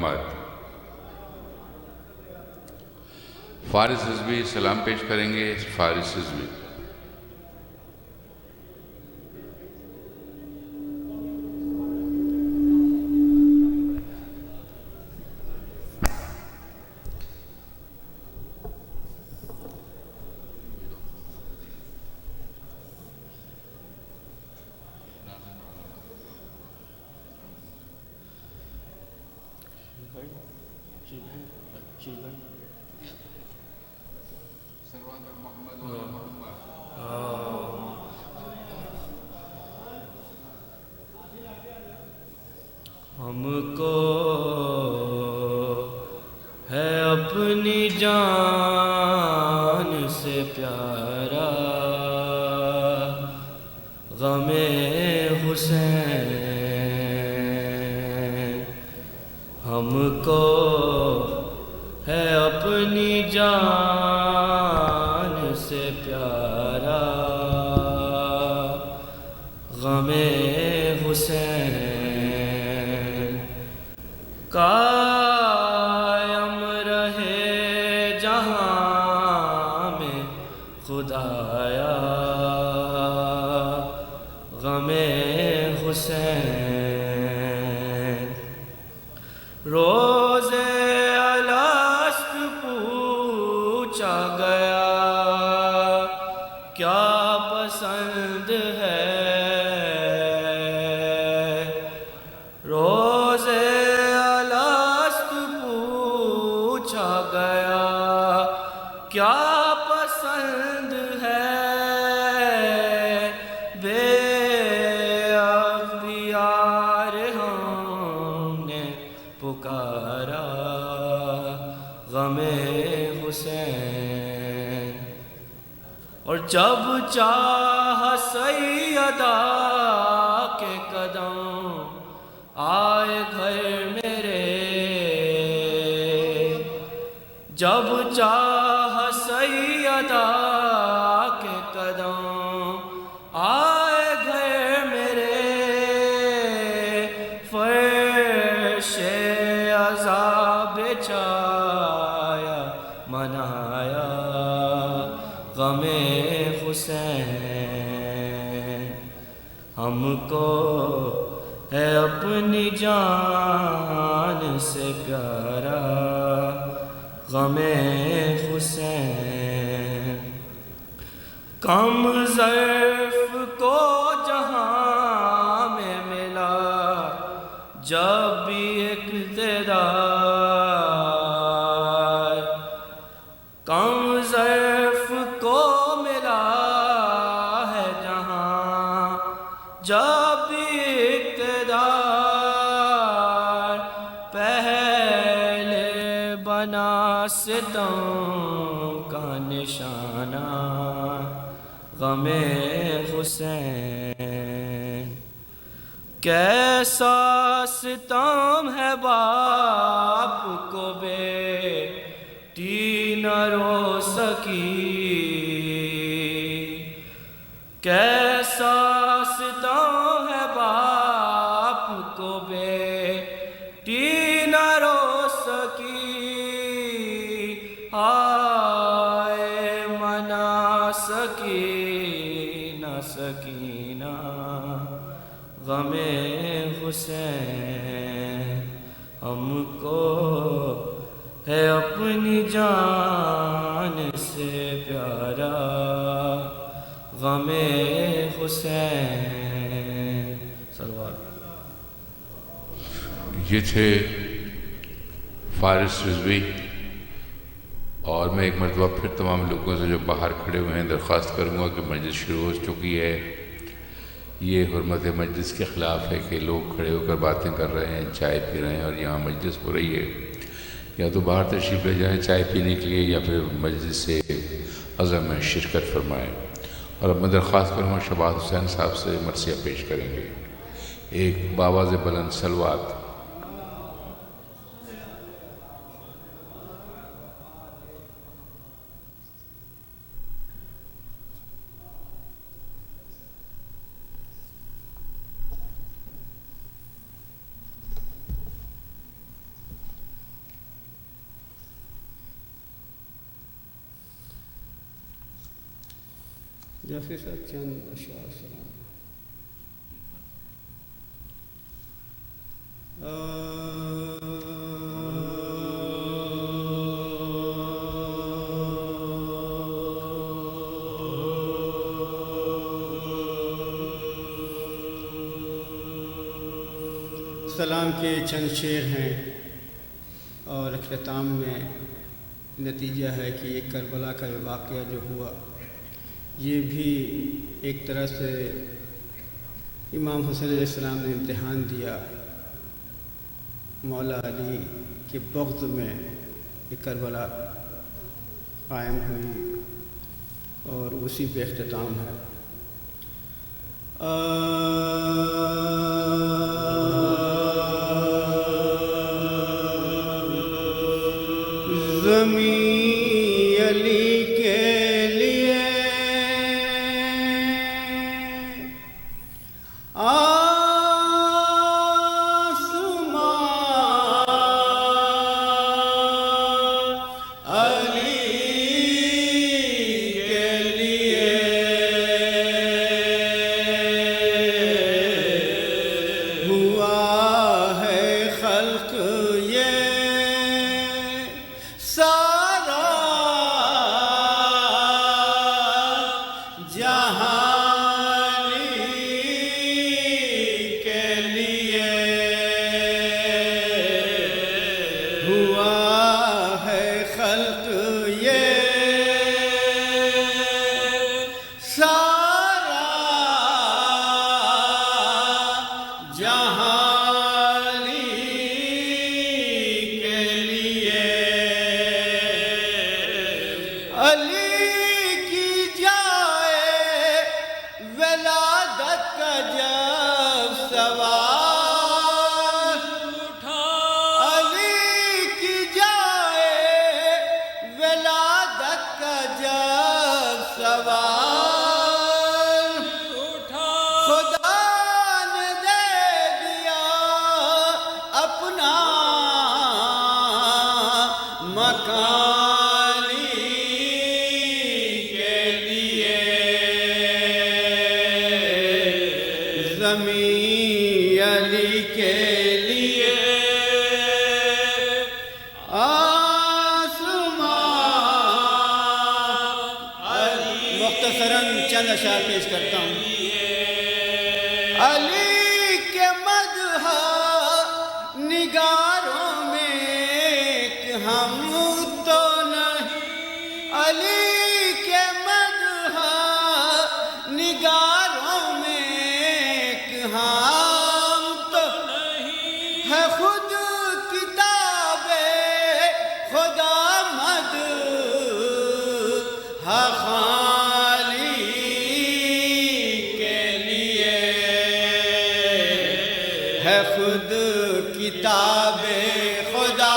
محمد۔ فارس رضوی سلام پیش کریں گے۔ فارس رضوی۔ ہم کو ہے اپنی جان سے پیارا غم حسین، ہم کو ہے اپنی جان سے پیارا غم حسین، قائم رہے جہاں میں خدایا غم حسین، روز الست پوچھا گیا کیا پسند ہے، روز الست پوچھا گیا کیا پسند ہے، بے اختیار ہم نے پکارا غم حسین، اور جب چاہا سیدہ کے قدم آئے گھر میرے، جب چاہا سیدہ کے قدم آئے گھر میرے، فرش عذاب چھایا منایا غم حسین، ہم کو ہے اپنی جان سے پیارا غم حسین، کم ظرف کو جہاں میں ملا جب بھی اقتدار، کم ظرف کو ملا ہے جہاں جب بھی اقتدار، پہلے بنا ستم کا نشانہ غم حسین، کیسا ستم ہے باپ کو بیٹی نہ رو سکی، کیسا ستم ہے باپ کو بیٹی نہ رو سکی، آئے منا سکینہ سکینہ غم حسین، ہم کو ہے اپنی جان سے پیارا غم حسین، صلوات۔ یہ تھے فارس رضوی، اور میں ایک مرتبہ پھر تمام لوگوں سے جو باہر کھڑے ہوئے ہیں درخواست کروں گا کہ مجلس شروع ہو چکی ہے، یہ حرمت مجلس کے خلاف ہے کہ لوگ کھڑے ہو کر باتیں کر رہے ہیں، چائے پی رہے ہیں اور یہاں مجلس ہو رہی ہے، یا تو باہر تشریف لے جائیں چائے پینے کے لیے یا پھر مجلس سے عزم میں شرکت فرمائیں۔ اور اب میں درخواست کروں گا شہباز حسین صاحب سے مرثیہ پیش کریں گے، ایک باواز بلند صلوات۔ جعفر صاحب چند اشعار سلام. سلام کے چند شعر ہیں اور اختتام میں نتیجہ ہے کہ یہ کربلا کا واقعہ جو ہوا یہ بھی ایک طرح سے امام حسین علیہ السلام نے امتحان دیا. مولا علی کے بغض میں یہ کربلا قائم ہوئی اور اسی پہ اختتام ہے. زمین علی کے لیے زمین علی کے لیے آسمان علی. مختصراً چند اشعار پیش کرتا ہوں. علی کے مدح نگاروں میں ہم تو نہیں. علی کے مدح نگاروں میں ہم تو نہیں. ہے خود کتاب خدا مدح خالی کے لیے. ہے خود کتاب خدا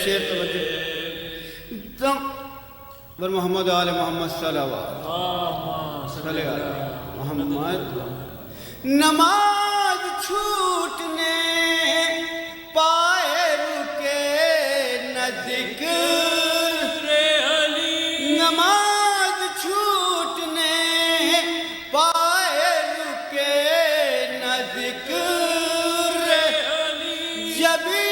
شیر توجہ بر محمد آل محمد صلوات صلی اللہ محمد. نماز چھوٹنے پائے رکے نہ ذکر علی. نماز چھوٹنے پائے رکے نہ ذکر علی. جبھی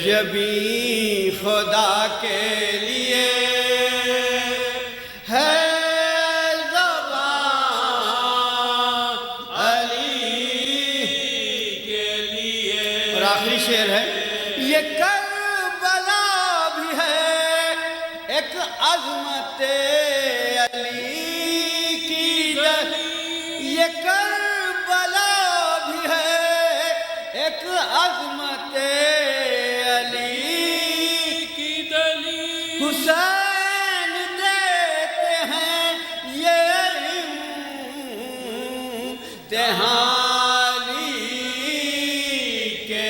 جبھی خدا کے لیے ہے زبان علی کے لیے. اور آخری شعر ہے. یہ کربلا بھی ہے ایک عظمت علی کی دلیل. یہ کربلا بھی ہے ایک عظمت حسین دیتے ہیں یہ امتحان علی کے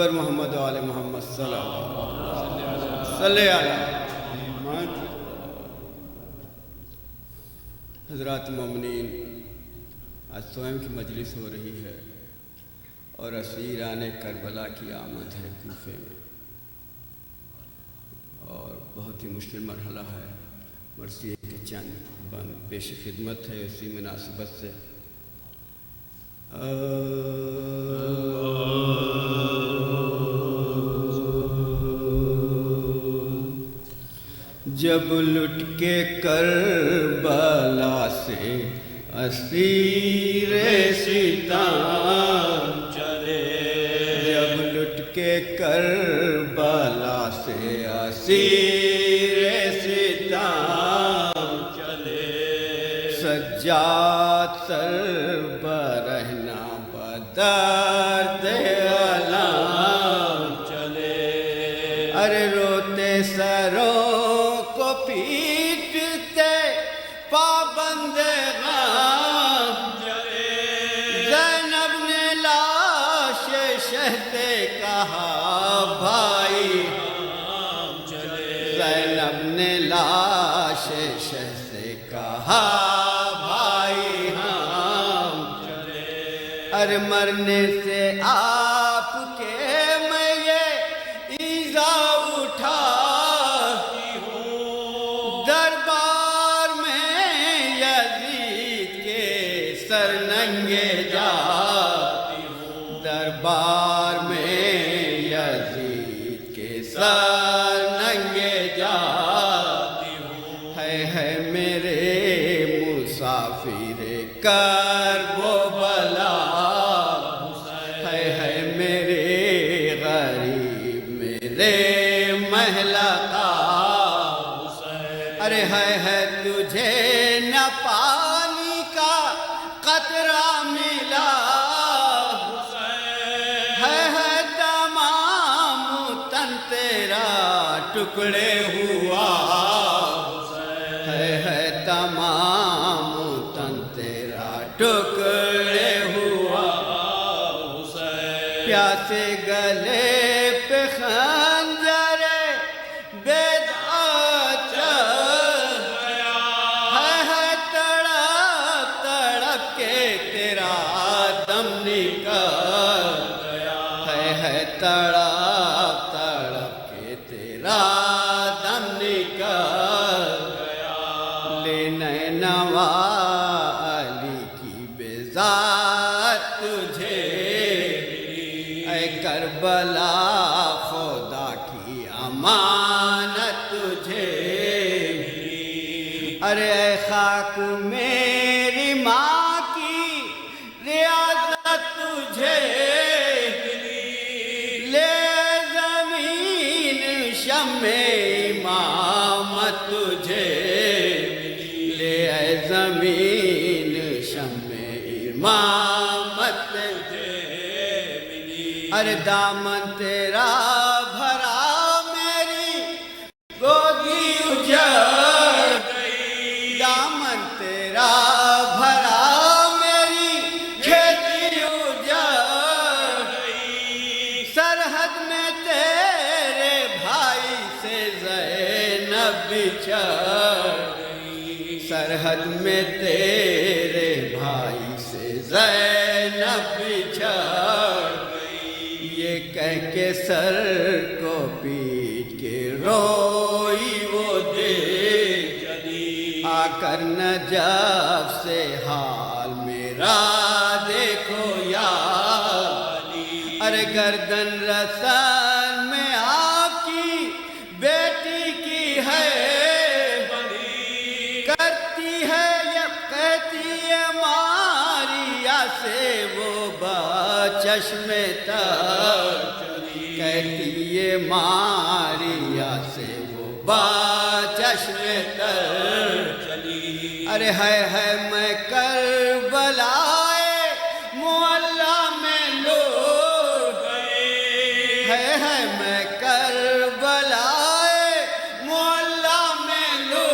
پر محمد و آل محمد صلی اللہ علیہ وسلم۔ حضرات مومنین، آج سوئم کی مجلس ہو رہی ہے اور اسیران کربلا کی آمد ہے کوفے میں، اور بہت ہی مشکل مرحلہ ہے۔ مرثیے کے چند بند پیش خدمت ہے اسی مناسبت سے۔ جب لٹ کے کربلا سے اسیر ستم چلے، جب لٹ کے کربلا سے اسیر ستم چلے، سجاد سر برہنا بدرد علام چلے، ارے روتے سروں کو پیٹتے پابند غم چلے، زینب نے لاش شہتے کہا بھائی ہم چلے، زینب نے لاش شہ سے کہا بھائی ہم چلے، ارے مرنے سے آپ کے میں یہ ایزا اٹھاتی ہوں، دربار میں یزید کے سر ننگے جاتی ہوں، دربار میں یزید کے سر ننگے جاتی ہوں، ہے میرے مسافر کرب و بلا، ہے میرے غریب میرے مہلکا، ارے ہے تجھے نہ پانی کا قطرہ ملا، ہے تمام تن تیرا ٹکڑے ہوا، ہے تمام تن تیرا ٹکڑے ہوا، پیاسے گلے پہ خنجر بدعت چل گیا، ہے تڑپ تڑپ کے تیرا دم نکل گیا، ہے تڑپ تڑپ کے تیرا دم نکل گیا، لینے نوا علی کی بیزات تجھے، اے کربلا خدا کی امانت تجھے، ارے اے خاک میری ماں کی ریاضت تجھے، لے زمین شمع امامت تجھے، لے اے زمین شمع امامت تجھے، ارے دامن تیرا بھرا میری گودی اجڑ گئی، دامن تیرا بھرا میری کھیتی اجڑ گئی، سرحد میں تیرے بھائی سے زینب بچھڑ گئی، سرحد میں تیرے بھائی سے زینب بچھڑ گئی، یہ کہہ کے سر کو پیٹ کے روئی وہ دیکھ چلی، آ کر نجف سے حال میرا دیکھو یا علی، ارے گردن رسن میں آپ کی بیٹی کی ہے بڑی، کرتی ہے یہ کہتی ہے ماریا سے وہ چشم تر چلی، کہتی ہے ماریا سے وہ چشم تر چلی، ارے ہے میں کربلائے معلی میں لو گئی، ہے میں کربلائے معلی میں لو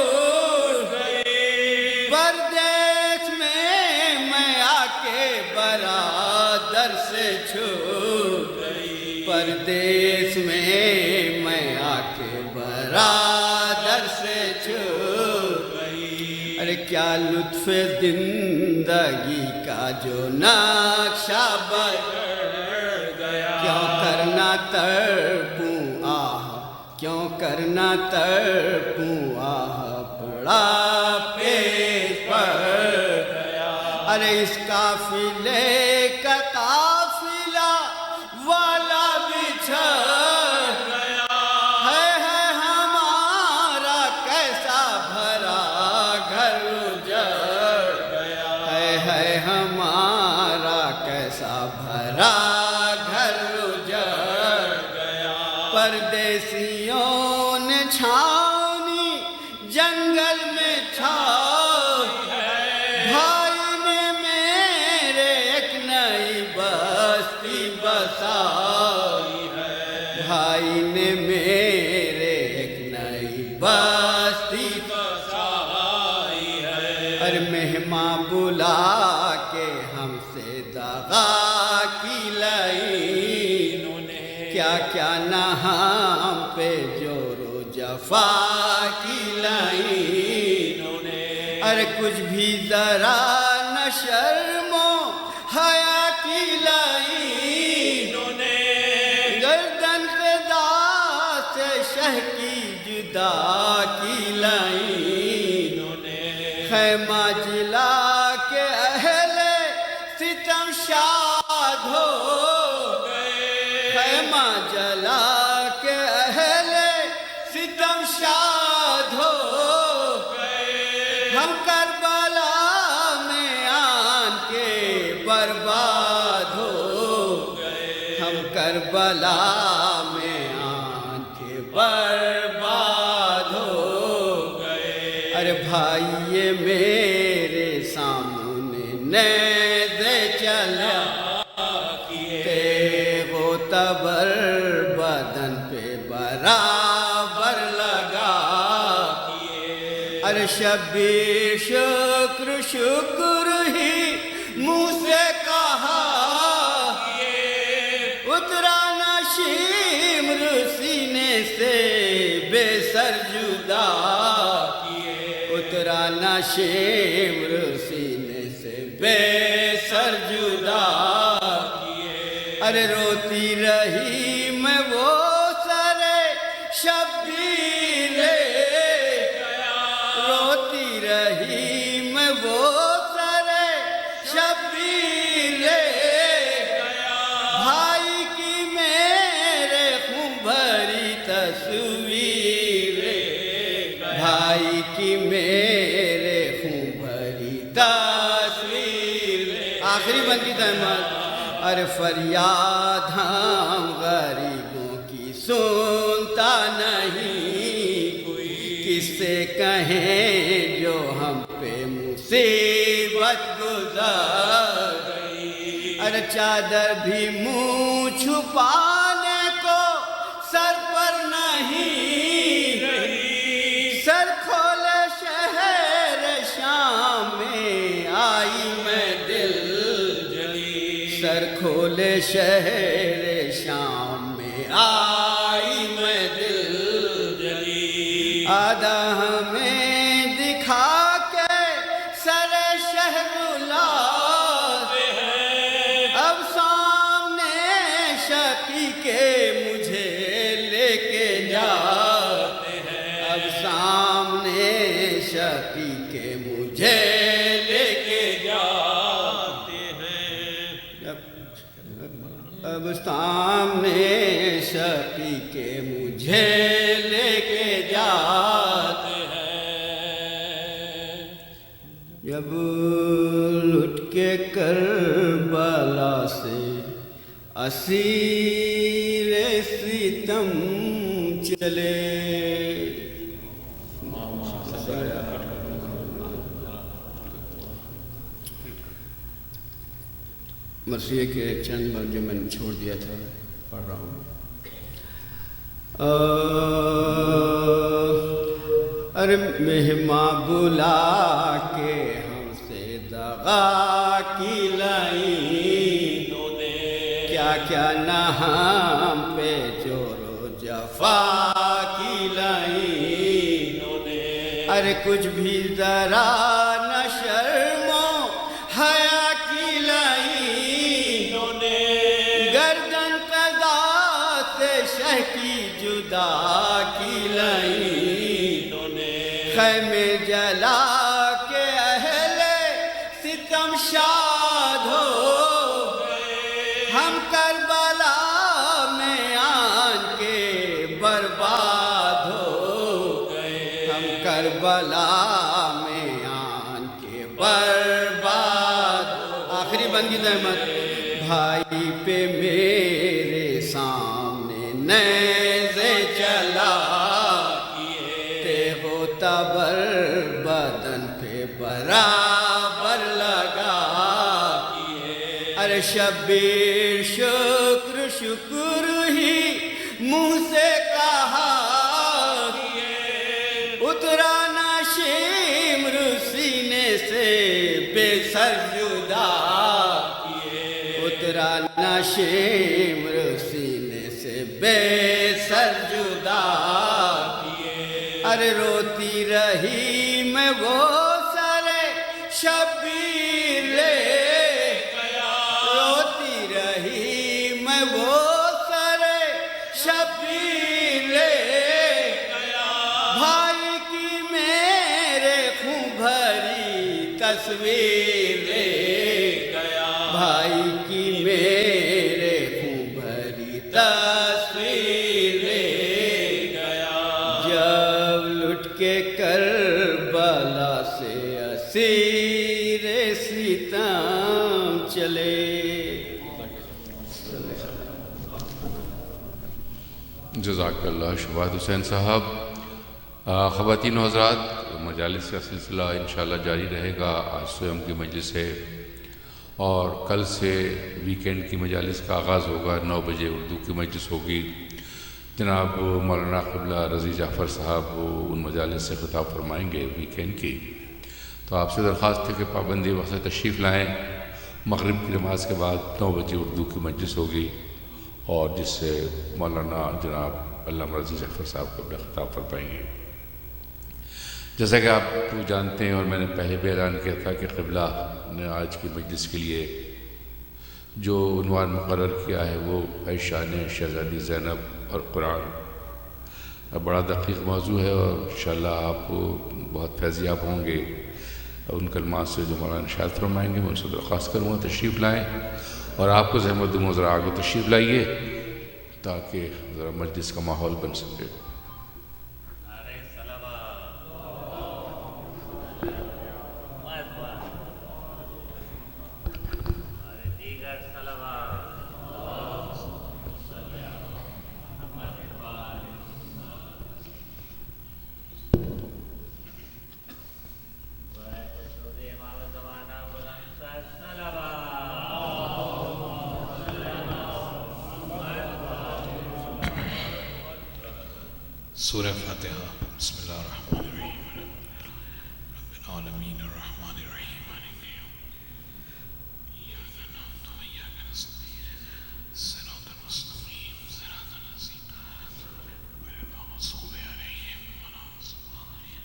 گئی، پردیس میں آ کے برادر سے چھوٹ گئی، پردیس میں میں آ کے برادر سے چھوٹ گئی. ارے کیا لطف زندگی کا جو نقشہ بگڑ گیا. کیوں کرنا تڑپوں آہ کیوں کرنا تڑپوں آہ پڑا پیش پڑ گیا. ارے اس قافلے کا قافلہ والا بچھڑ گیا. ہے ہمارا کیسا بھرا گھر اجڑ گیا. ہے ہمارا کیسا بھرا گھر اجڑ گیا. پردیسیوں نے چھاونی جنگل میں چھائی ہے. بھائی نے میرے ایک نئی بستی بسائی ہے. بھائی نے میرے ایک نئی بستی بسائی ہے. ارے مہمان بلا کے ہم سے دغا کی لائی. کیا کیا نہ ہم پہ جور و جفا کی لائی. ارے کچھ بھی ذرا نہ شرم و حیا کی لائی. گردن قضا سے شہ کی جدا کی لائی. خیمہ جلا کے اہل ستم شاد ہو گئے. خیمہ جلا کے اہل ستم شاد ہو گئے. ہم کربلا میں آن کے برباد ہو گئے. ہم کربلا میں آن کے برباد ہو گئے. ارے بھائی یہ میرے سامنے نیزے چلا کیے. وہ تبر بدن پہ برابر لگا کیے. ارے شبیر شکر شکر ہی منہ سے کہا کیے. اترا نہ شمر سینے سے بے سر جدا کیے. اترا نہ شمر سینے سے بے سر جدا کیے. ارے روتی رہی میں وہ سرے شبیر روتی رہی میں وہ سرے شبیر. بھائی کی میرے خون بھری تصویر. بھائی کی میرے خون بھری تصویر. آخری بندی تحمد. ارے فریاد ہم غریبوں کی سنتا نہیں کوئی. کس سے کہیں جو ہم پہ مصیبت گزر گئی. ارے چادر بھی منہ چھپانے کو سر پر نہیں رہی. سر کھولے شہر شام میں آئی میں دل جلی. سر کھولے شہر شام میں آئی میں دل جلی. آدھا ہمیں دکھا کے سر شہر لاتے ہیں. اب سامنے شقی کے مجھے لے کے جاتے ہیں. اب سامنے شقی کے مجھے لے کے جاتے ہیں. اب سامنے شقی کے مجھے لے کے جاتے ہیں. جب لٹ کے کربلا سے اسیر ستم چلے. مرثیے کے چند بار جو میں نے چھوڑ دیا تھا پڑھ رہا ہوں. ارے مہمان بلا کے ہم سے دغا کی لائی. کیا کیا نہ ہم پہ جور و جفا کھلائیں، ارے کچھ بھی ذرا نہ شرم و حیا کھلائیں، گردن قضا سے شہ کی جدا کھلائیں، خیمے جلا کے اہل ستم شاد ہو، ہم کربلا میں آن کے برباد ہو گئے، ہم کربلا میں آن کے برباد۔ آخری بندگی احمد، بھائی پہ میرے سامنے نیزے چلا تبر بدن پہ برابر لگا، ارے شبیر شکر شکر ہی منہ سے کہا، اترا نہ شمر سینے سے بے سر جدا، اترا نہ شمر سینے سے بے سر جدا، ارے روتی رہی میں وہ سر شبیر لے گیا، روتی رہی میں وہ سر شبیر لے گیا، بھائی کی میرے خون بھری تصویر لے گیا، بھائی کی میرے خون بھری تصویر لے کے کربلا سے اسیر ستم چلے۔ جزاک اللہ شہباز حسین صاحب۔ خواتین و حضرات، مجالس کا سلسلہ انشاءاللہ جاری رہے گا۔ آج سویم کی مجلس ہے اور کل سے ویکینڈ کی مجالس کا آغاز ہوگا، 9 بجے اردو کی مجلس ہوگی۔ جناب مولانا قبلہ رضی جعفر صاحب ان مجالس سے خطاب فرمائیں گے ویکینڈ کی، تو آپ سے درخواست ہے کہ پابندی وقت سے تشریف لائیں۔ مغرب کی نماز کے بعد 9 بجے اردو کی مجلس ہوگی اور جس سے مولانا جناب علامہ رضی جعفر صاحب قبلہ خطاب فرمائیں گے۔ جیسا کہ آپ جانتے ہیں اور میں نے پہلے بھی اعلان کیا تھا کہ قبلہ نے آج کی مجلس کے لیے جو عنوان مقرر کیا ہے وہ ہے شان شہزادی زینب اور قرآن۔ بڑا دقیق موضوع ہے اور انشاءاللہ آپ بہت فیضیاب ہوں گے ان کلمات سے جو مولانا ارشاد فرمائیں گے۔ میں ان سے درخواست کروں گا تشریف لائیں اور آپ کو زحمت دوں ذرا آگے تشریف لائیے تاکہ ذرا مجلس کا ماحول بن سکے۔ سورہ فاتحہ۔ بسم اللہ الرحمن الرحیم، رب العالمین الرحمن الرحیم، مالک یوم الدین، ایاک نعبد و ایاک نستعین، صراط المستقیم، صراط الذین غیر المغضوب علیہم ولا الضالین،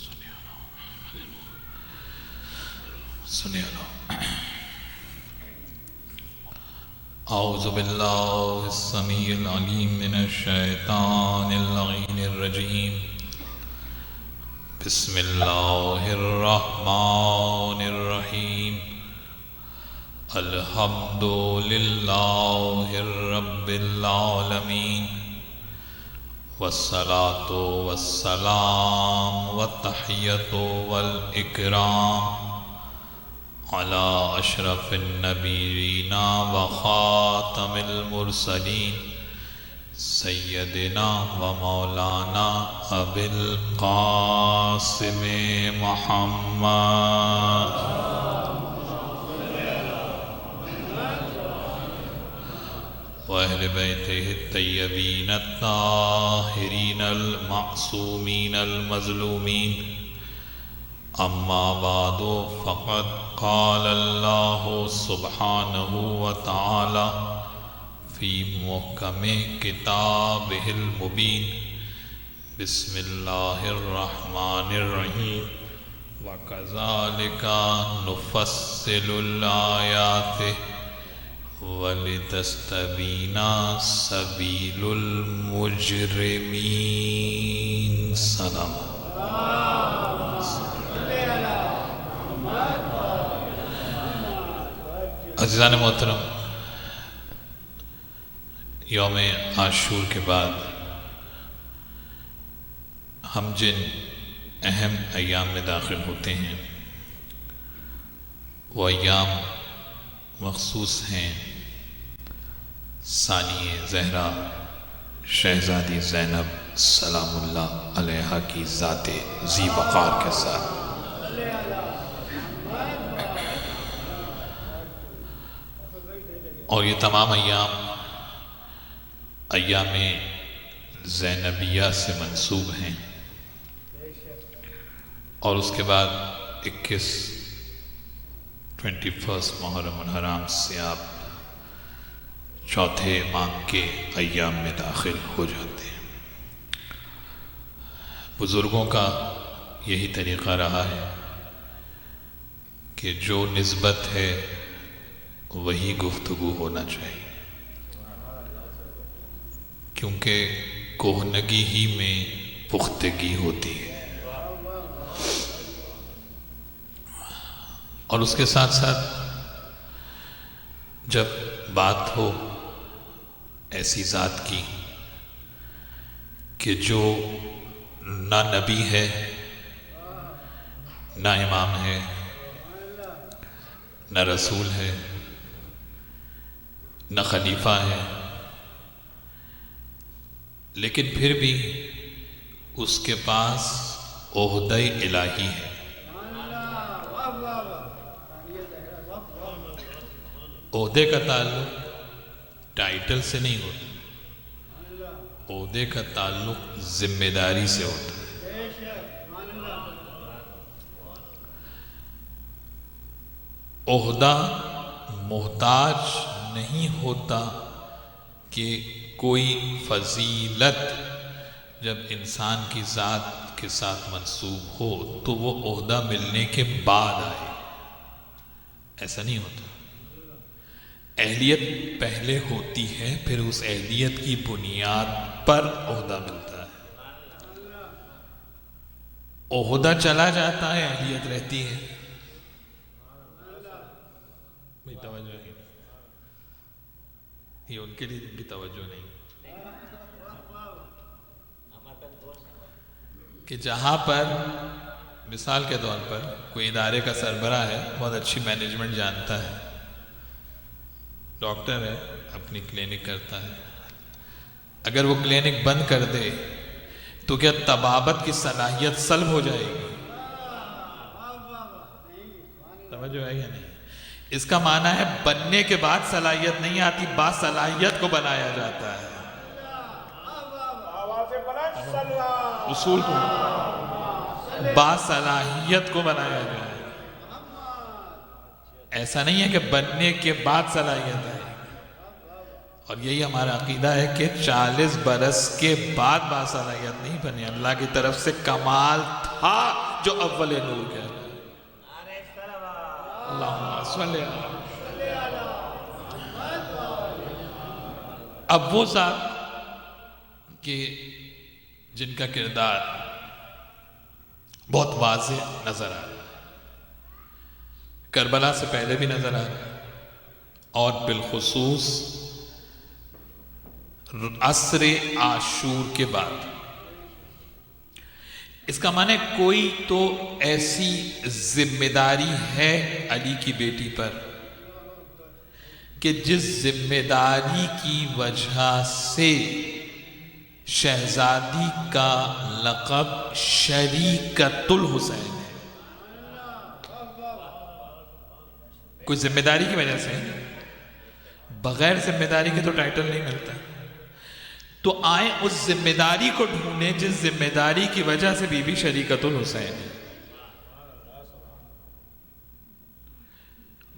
صلی علی محمد صلی علی۔ اعوذ باللہ السمیع العلیم من الشیطان اللعین الرجیم، بسم اللہ الرحمن الرحیم، الحمد للہ رب العالمین، والصلاة والسلام والتحیۃ والاکرام على اشرف النبیین وخاتم المرسلین سیدنا و مولانا ابی القاسم محمد وأهل بيته الطيبين الطاهرين المعصومين المظلومين. أما بعد فقد قال الله سبحانه وتعالى فی محکم کتابہ المبین بسم اللہ الرحمن الرحیم وَكَذَلِكَ نُفَصِّلُ الْآيَاتِ وَلِتَسْتَبِينَ سَبِيلُ الْمُجْرِمِينَ سلام. عزیزان محترم، یوم عاشور کے بعد ہم جن اہم ایام میں داخل ہوتے ہیں وہ ایام مخصوص ہیں ثانیہ زہرا شہزادی زینب سلام اللہ علیہا کی ذات ذی وقار کے ساتھ. اور یہ تمام ایام زینبیہ سے منسوب ہیں. اور اس کے بعد 21 محرم الحرام سے آپ چوتھے امام کے ایام میں داخل ہو جاتے ہیں. بزرگوں کا یہی طریقہ رہا ہے کہ جو نسبت ہے وہی گفتگو ہونا چاہیے، کیونکہ کہنگی ہی میں پختگی ہوتی ہے. اور اس کے ساتھ ساتھ جب بات ہو ایسی ذات کی کہ جو نہ نبی ہے، نہ امام ہے، نہ رسول ہے، نہ خلیفہ ہے، لیکن پھر بھی اس کے پاس عہدہ الہی ہے. عہدے کا تعلق ٹائٹل سے نہیں ہوتا، عہدے کا تعلق ذمہ داری سے ہوتا ہے. عہدہ محتاج نہیں ہوتا کہ کوئی فضیلت جب انسان کی ذات کے ساتھ منسوب ہو تو وہ عہدہ ملنے کے بعد آئے، ایسا نہیں ہوتا. اہلیت پہلے ہوتی ہے، پھر اس اہلیت کی بنیاد پر عہدہ ملتا ہے. عہدہ چلا جاتا ہے، اہلیت رہتی ہے. بھی توجہ نہیں، یہ ان کے لیے بھی توجہ نہیں کہ جہاں پر مثال کے طور پر کوئی ادارے کا سربراہ ہے، بہت اچھی مینجمنٹ جانتا ہے، ڈاکٹر ہے، اپنی کلینک کرتا ہے. اگر وہ کلینک بند کر دے تو کیا طبابت کی صلاحیت سلب ہو جائے گی؟ توجہ ہے یا نہیں؟ اس کا معنی ہے بننے کے بعد صلاحیت نہیں آتی، باصلاحیت کو بنایا جاتا ہے. اصول کو باصلاحیت کو بنایا جائے. ایسا نہیں ہے کہ بننے کے بعد صلاحیت ہے. اور یہی ہمارا عقیدہ ہے کہ 40 برس کے بعد باصلاحیت نہیں بنے، اللہ کی طرف سے کمال تھا جو اول نور کہہ رہا ہے. اللہم صلی اللہ. اب وہ ذات کہ جن کا کردار بہت واضح نظر آ رہا ہے، کربلا سے پہلے بھی نظر آ رہا ہے، اور بالخصوص عصر عاشور کے بعد. اس کا معنی کوئی تو ایسی ذمہ داری ہے علی کی بیٹی پر کہ جس ذمہ داری کی وجہ سے شہزادی کا لقب شریکۃ الحسین ہے. کوئی ذمہ داری کی وجہ سے، بغیر ذمہ داری کے تو ٹائٹل نہیں ملتا. تو آئیں اس ذمہ داری کو ڈھونڈیں جس ذمہ داری کی وجہ سے بی بی شریکۃ الحسین ہے.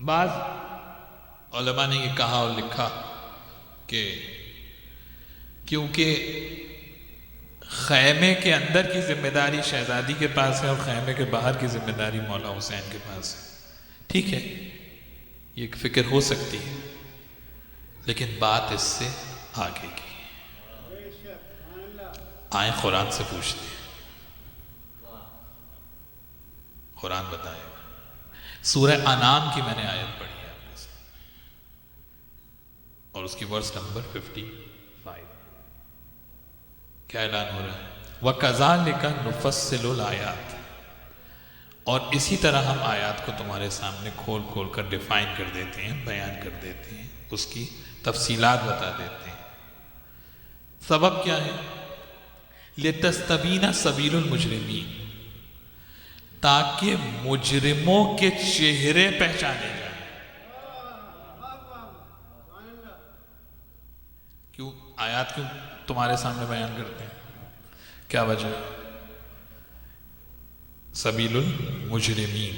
بعض علماء نے یہ کہا اور لکھا کہ کیونکہ خیمے کے اندر کی ذمہ داری شہزادی کے پاس ہے اور خیمے کے باہر کی ذمہ داری مولا حسین کے پاس ہے. ٹھیک ہے، یہ ایک فکر ہو سکتی ہے، لیکن بات اس سے آگے کی. آئیں قرآن سے پوچھتے ہیں. قرآن بتائے گا. سورہ انعام کی میں نے آیت پڑھی ہے آپ کے ساتھ، اور اس کی ورس نمبر 55. کیا اعلان ہو رہا ہے؟ وَكَذَلِكَ نُفَصِّلُ الْآيَاتِ، اور اسی طرح ہم آیات کو تمہارے سامنے کھول کھول کر ڈیفائن کر دیتے ہیں، بیان کر دیتے ہیں، اس کی تفصیلات بتا دیتے ہیں. سبب کیا ہے؟ لِتَسْتَبِينَ سَبِيلُ الْمُجْرِمِينَ، تاکہ مجرموں کے چہرے پہچانے جائیں. کیوں آیات کیوں تمہارے سامنے بیان کرتے ہیں؟ کیا وجہ؟ سبیل المجرمین،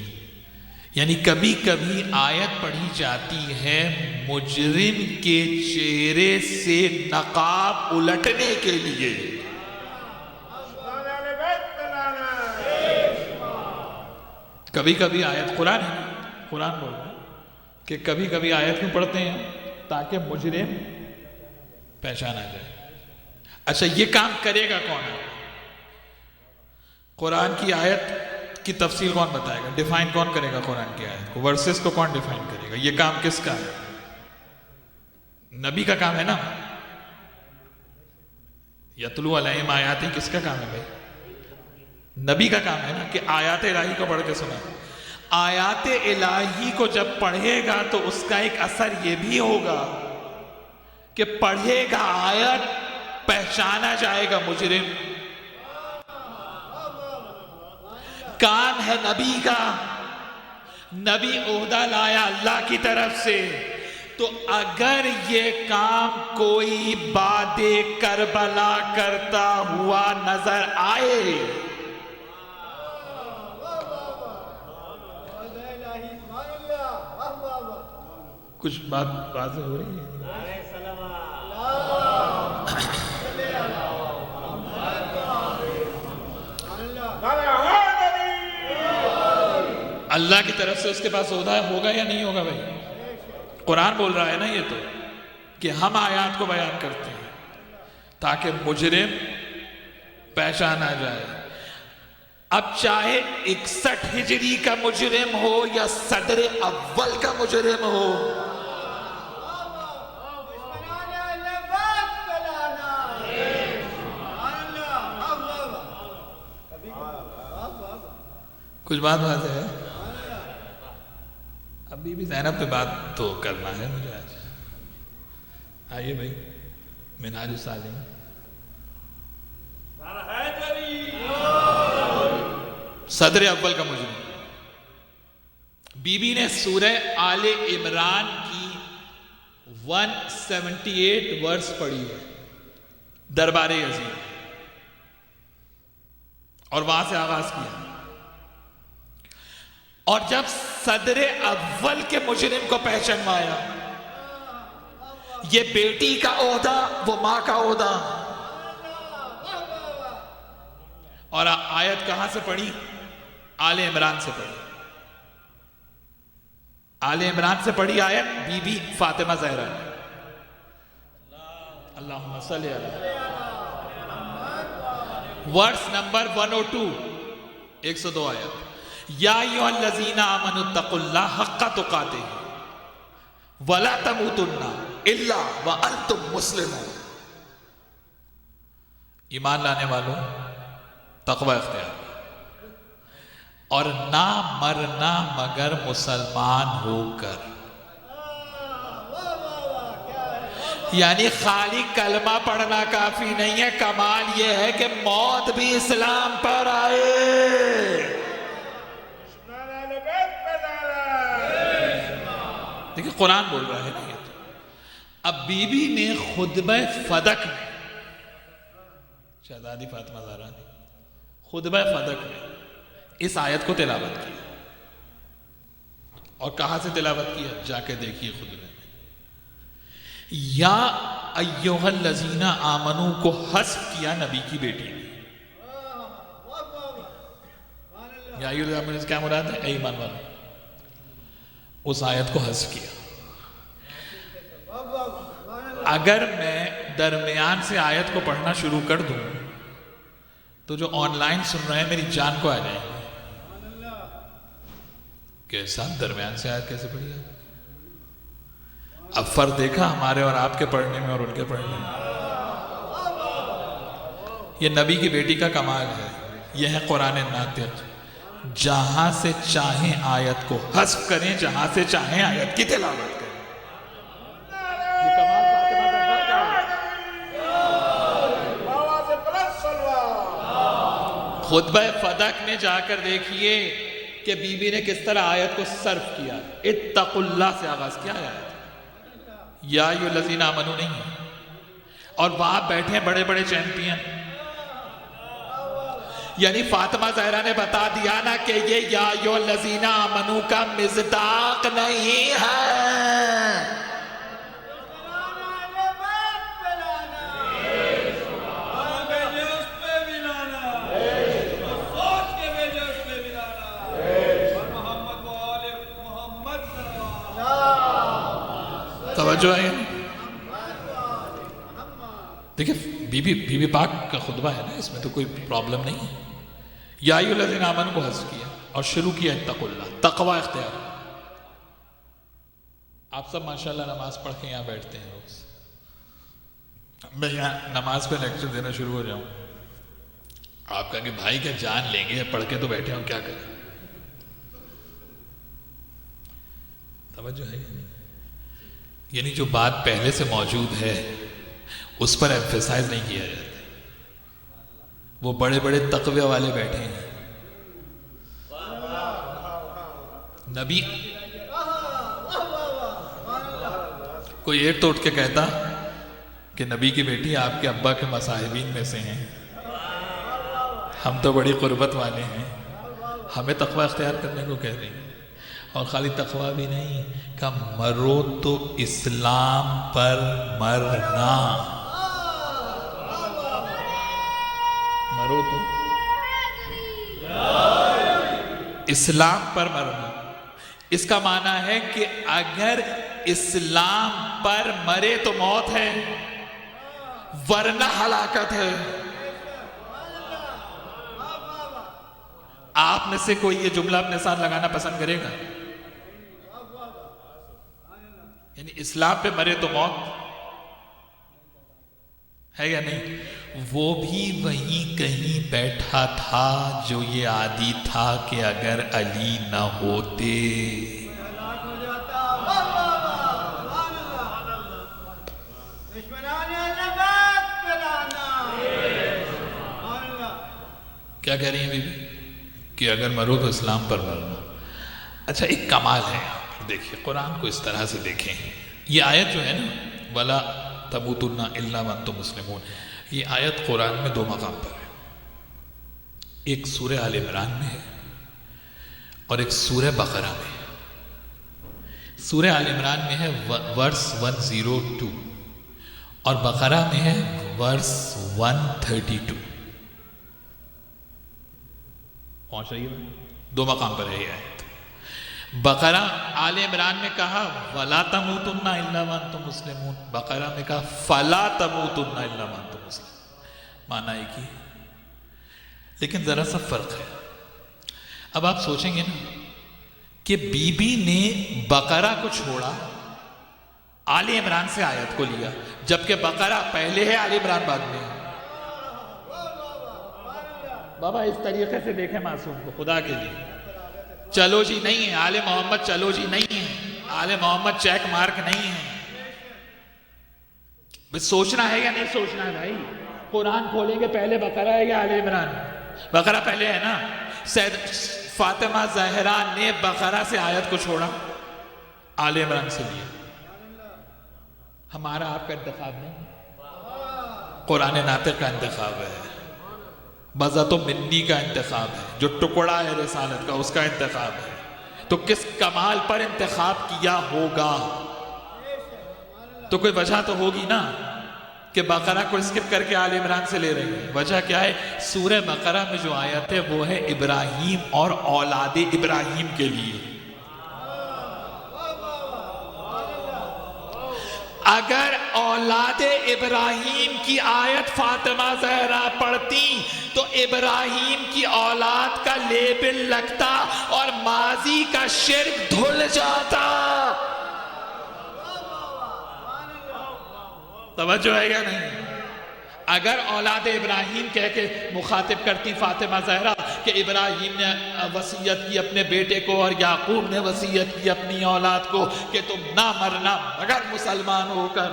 یعنی کبھی کبھی آیت پڑھی جاتی ہے مجرم کے چہرے سے نقاب الٹنے کے لیے. کبھی کبھی آیت قرآن بول رہا ہے کہ کبھی کبھی آیت کیوں پڑھتے ہیں؟ تاکہ مجرم پہچانا جائے. اچھا، یہ کام کرے گا کون ہے؟ قرآن کی آیت کی تفصیل کون بتائے گا؟ ڈیفائن کون کرے گا قرآن کی آیت کو؟ ورسز کو کون ڈیفائن کرے گا؟ یہ کام کس کا ہے؟ نبی کا کام ہے نا. یتلو علیہم آیاتی کس کا کام ہے بھائی؟ نبی کا کام ہے نا کہ آیات الہی کو پڑھ کے سنا. آیات الہی کو جب پڑھے گا تو اس کا ایک اثر یہ بھی ہوگا کہ پڑھے گا آیت، پہچانا جائے گا مجرم. کام ہے نبی کا، نبی عہدہ لایا اللہ کی طرف سے، تو اگر یہ کام کوئی باد کربلا کرتا ہوا نظر آئے، کچھ بات واضح ہو رہی ہے؟ اللہ کی طرف سے اس کے پاس عہدہ ہوگا یا نہیں ہوگا بھائی؟ قرآن بول رہا ہے نا یہ تو، کہ ہم آیات کو بیان کرتے ہیں تاکہ مجرم پہچانا جائے. اب چاہے 61 ہجری کا مجرم ہو یا صدر اول کا مجرم ہو، کچھ بات ہے. اب بی بی زینب پہ بات تو کرنا ہے مجھے آج. آئیے بھائی، منہاج الصالحین. صدر اول کا مجرم. بی بی نے سورہ آل عمران کی 178 ورس پڑھی ہے دربار عظیم، اور وہاں سے آغاز کیا. اور جب صدر اول کے مجرم کو پہچانوایا، یہ بیٹی کا عہدہ، وہ ماں کا عہدہ. اور آیت کہاں سے پڑھی؟ آل عمران سے پڑھی. آل عمران سے پڑھی آیت بی بی فاطمہ زہرا. اللہم صلی علی ورس نمبر 102، 102 آیت. یا ایھا الذین آمنوا اتقوا اللہ حق تقاتہ ولا تموتن الا وانتم مسلمون. ایمان لانے والوں تقوی اختیار اور نہ مرنا مگر مسلمان ہو کر. یعنی خالی کلمہ پڑھنا کافی نہیں ہے، کمال یہ ہے کہ موت بھی اسلام پر آئے. دیکھیں قرآن بول رہا ہے نہیں. اب بی بی نے خطبہ فدق میں، شہزادی فاطمہ زہرا نے خطبہ فدق میں اس آیت کو تلاوت کی. اور کہاں سے تلاوت کی؟ جا کے دیکھیے خطبے میں. یا ایھا الذین آمنو کو حذف کیا نبی کی بیٹی نے. یا ایھا الذین آمنو سے کیا مراد ہے؟ اے ایمان والو. اس آیت کو حذف کیا. اگر میں درمیان سے آیت کو پڑھنا شروع کر دوں تو جو آن لائن سن رہے ہیں میری جان کو آ جائیں گے. کیسا درمیان سے آیت کیسے پڑھی ہے؟ اب فرق دیکھا ہمارے اور آپ کے پڑھنے میں اور ان کے پڑھنے میں. یہ نبی کی بیٹی کا کمال ہے. یہ ہے قرآن ناطق. جہاں سے چاہیں آیت کو حذف کریں, جہاں سے چاہیں آیت کی تلاوت کریں. یہ کمال فاطمہ زہرا کا ہے. خطبہ فدق میں جا کر دیکھیے کہ بی بی نے کس طرح آیت کو صرف کیا. اتقوا اللہ سے آغاز کیا ہے, یا ایھا الذین آمنو نہیں. اور وہاں بیٹھے بڑے بڑے چیمپئن, یعنی فاطمہ زہرا نے بتا دیا نا کہ یہ یا ایھا الذین آمنو کا مصداق نہیں ہے. توجہ ہے. دیکھیں بی بی پاک کا خطبہ ہے نا, اس میں تو کوئی پرابلم نہیں ہے. یا ایھا الذین آمنو کو حذف کیا اور شروع کیا اتقوا اللہ, تقوی اختیار. آپ سب ماشاءاللہ نماز پڑھ کے یہاں بیٹھتے ہیں روز. میں یہاں نماز پہ لیکچر دینا شروع ہو جاؤں, آپ کہیں کہ بھائی کیا جان لیں گے, پڑھ کے تو بیٹھے ہوں, کیا کریں. توجہ ہے یعنی جو بات پہلے سے موجود ہے اس پر ایمفیسائز نہیں کیا جاتا. وہ بڑے بڑے تقوی والے بیٹھے ہیں. نبی کوئی ایک تو اٹھ کے کہتا کہ نبی کی بیٹی آپ کے ابا کے مصاحبین میں سے ہیں, ہم تو بڑی قربت والے ہیں, ہمیں تقوی اختیار کرنے کو کہہ رہے ہیں. اور خالی تقوی بھی نہیں کہ مرو تو اسلام پر مرنا. مرو تو اسلام پر مرنا. اس کا معنی ہے کہ اگر اسلام پر مرے تو موت ہے, ورنہ ہلاکت ہے. آپ میں سے کوئی یہ جملہ اپنے ساتھ لگانا پسند کرے گا؟ یعنی اسلام پہ مرے تو موت ہے یا نہیں؟ وہ بھی وہیں کہیں بیٹھا تھا جو یہ عادی تھا کہ اگر علی نہ ہوتے. کیا کہہ رہی ہیں بی بی کہ اگر مرو تو اسلام پر مرنا. اچھا ایک کمال ہے, دیکھیے قرآن کو اس طرح سے دیکھیں. یہ آیت جو ہے نا وَلَا تَمُوتُنَّ إِلَّا وَأَنْتُمْ مُسْلِمُونَ, یہ آیت قرآن میں دو مقام پر ہے. ایک سورہ آل عمران میں ہے اور ایک سورہ بقرہ میں. سورہ آل عمران میں ہے ورس 102 اور بقرہ میں ہے ورس 132. پہنچ رہی ہے؟ دو مقام پر ہے یہ آیت. بقرہ آل عمران میں کہا وَلَا تَمُوتُنَّ إِلَّا وَأَنْتُمْ مُسْلِمُونَ, بقرہ میں کہا فَلَا تَمُوتُنَّ إِلَّا وَأَنْتُمْ مُسْلِمُونَ. معنی ایک ہی, لیکن ذرا سا فرق ہے. اب آپ سوچیں گے نا کہ بی بی نے بقرہ کو چھوڑا, آل عمران سے آیت کو لیا, جبکہ بقرہ پہلے ہے آل عمران بعد میں ہے. بابا اس طریقے سے دیکھیں معصوم کو خدا کے لیے. چلو جی نہیں ہے آل محمد, چلو جی نہیں ہے آل محمد, چیک مارک نہیں ہے. بس سوچنا ہے یا نہیں سوچنا ہے بھائی؟ قرآن کھولیں گے پہلے بقرہ ہے یا آل عمران؟ بقرہ پہلے ہے نا. سید فاطمہ زہرا نے بقرہ سے آیت کو چھوڑا, آل عمران سے لیا. ہمارا آپ کا انتخاب نہیں, قرآن ناطق کا انتخاب ہے, بذات و منی کا انتخاب ہے, جو ٹکڑا ہے رسالت کا اس کا انتخاب ہے. تو کس کمال پر انتخاب کیا ہوگا؟ تو کوئی وجہ تو ہوگی نا. کہ بقرہ کو اسکپ کر کے آل عمران سے لے رہے ہیں؟ وجہ کیا ہے؟ سورہ بقرہ میں جو آیت ہے وہ ہے ابراہیم اور اولاد ابراہیم کے لیے۔ اگر اولاد ابراہیم کی آیت فاطمہ زہرا پڑھتی تو ابراہیم کی اولاد کا لیبل لگتا اور ماضی کا شرک دھل جاتا۔ توجہ ہے یا نہیں؟ اگر اولاد ابراہیم کہہ کے مخاطب کرتی فاطمہ زہرا کہ ابراہیم نے وصیت کی اپنے بیٹے کو اور یعقوب نے وصیت کی اپنی اولاد کو کہ تم نہ مرنا مگر مسلمان ہو کر،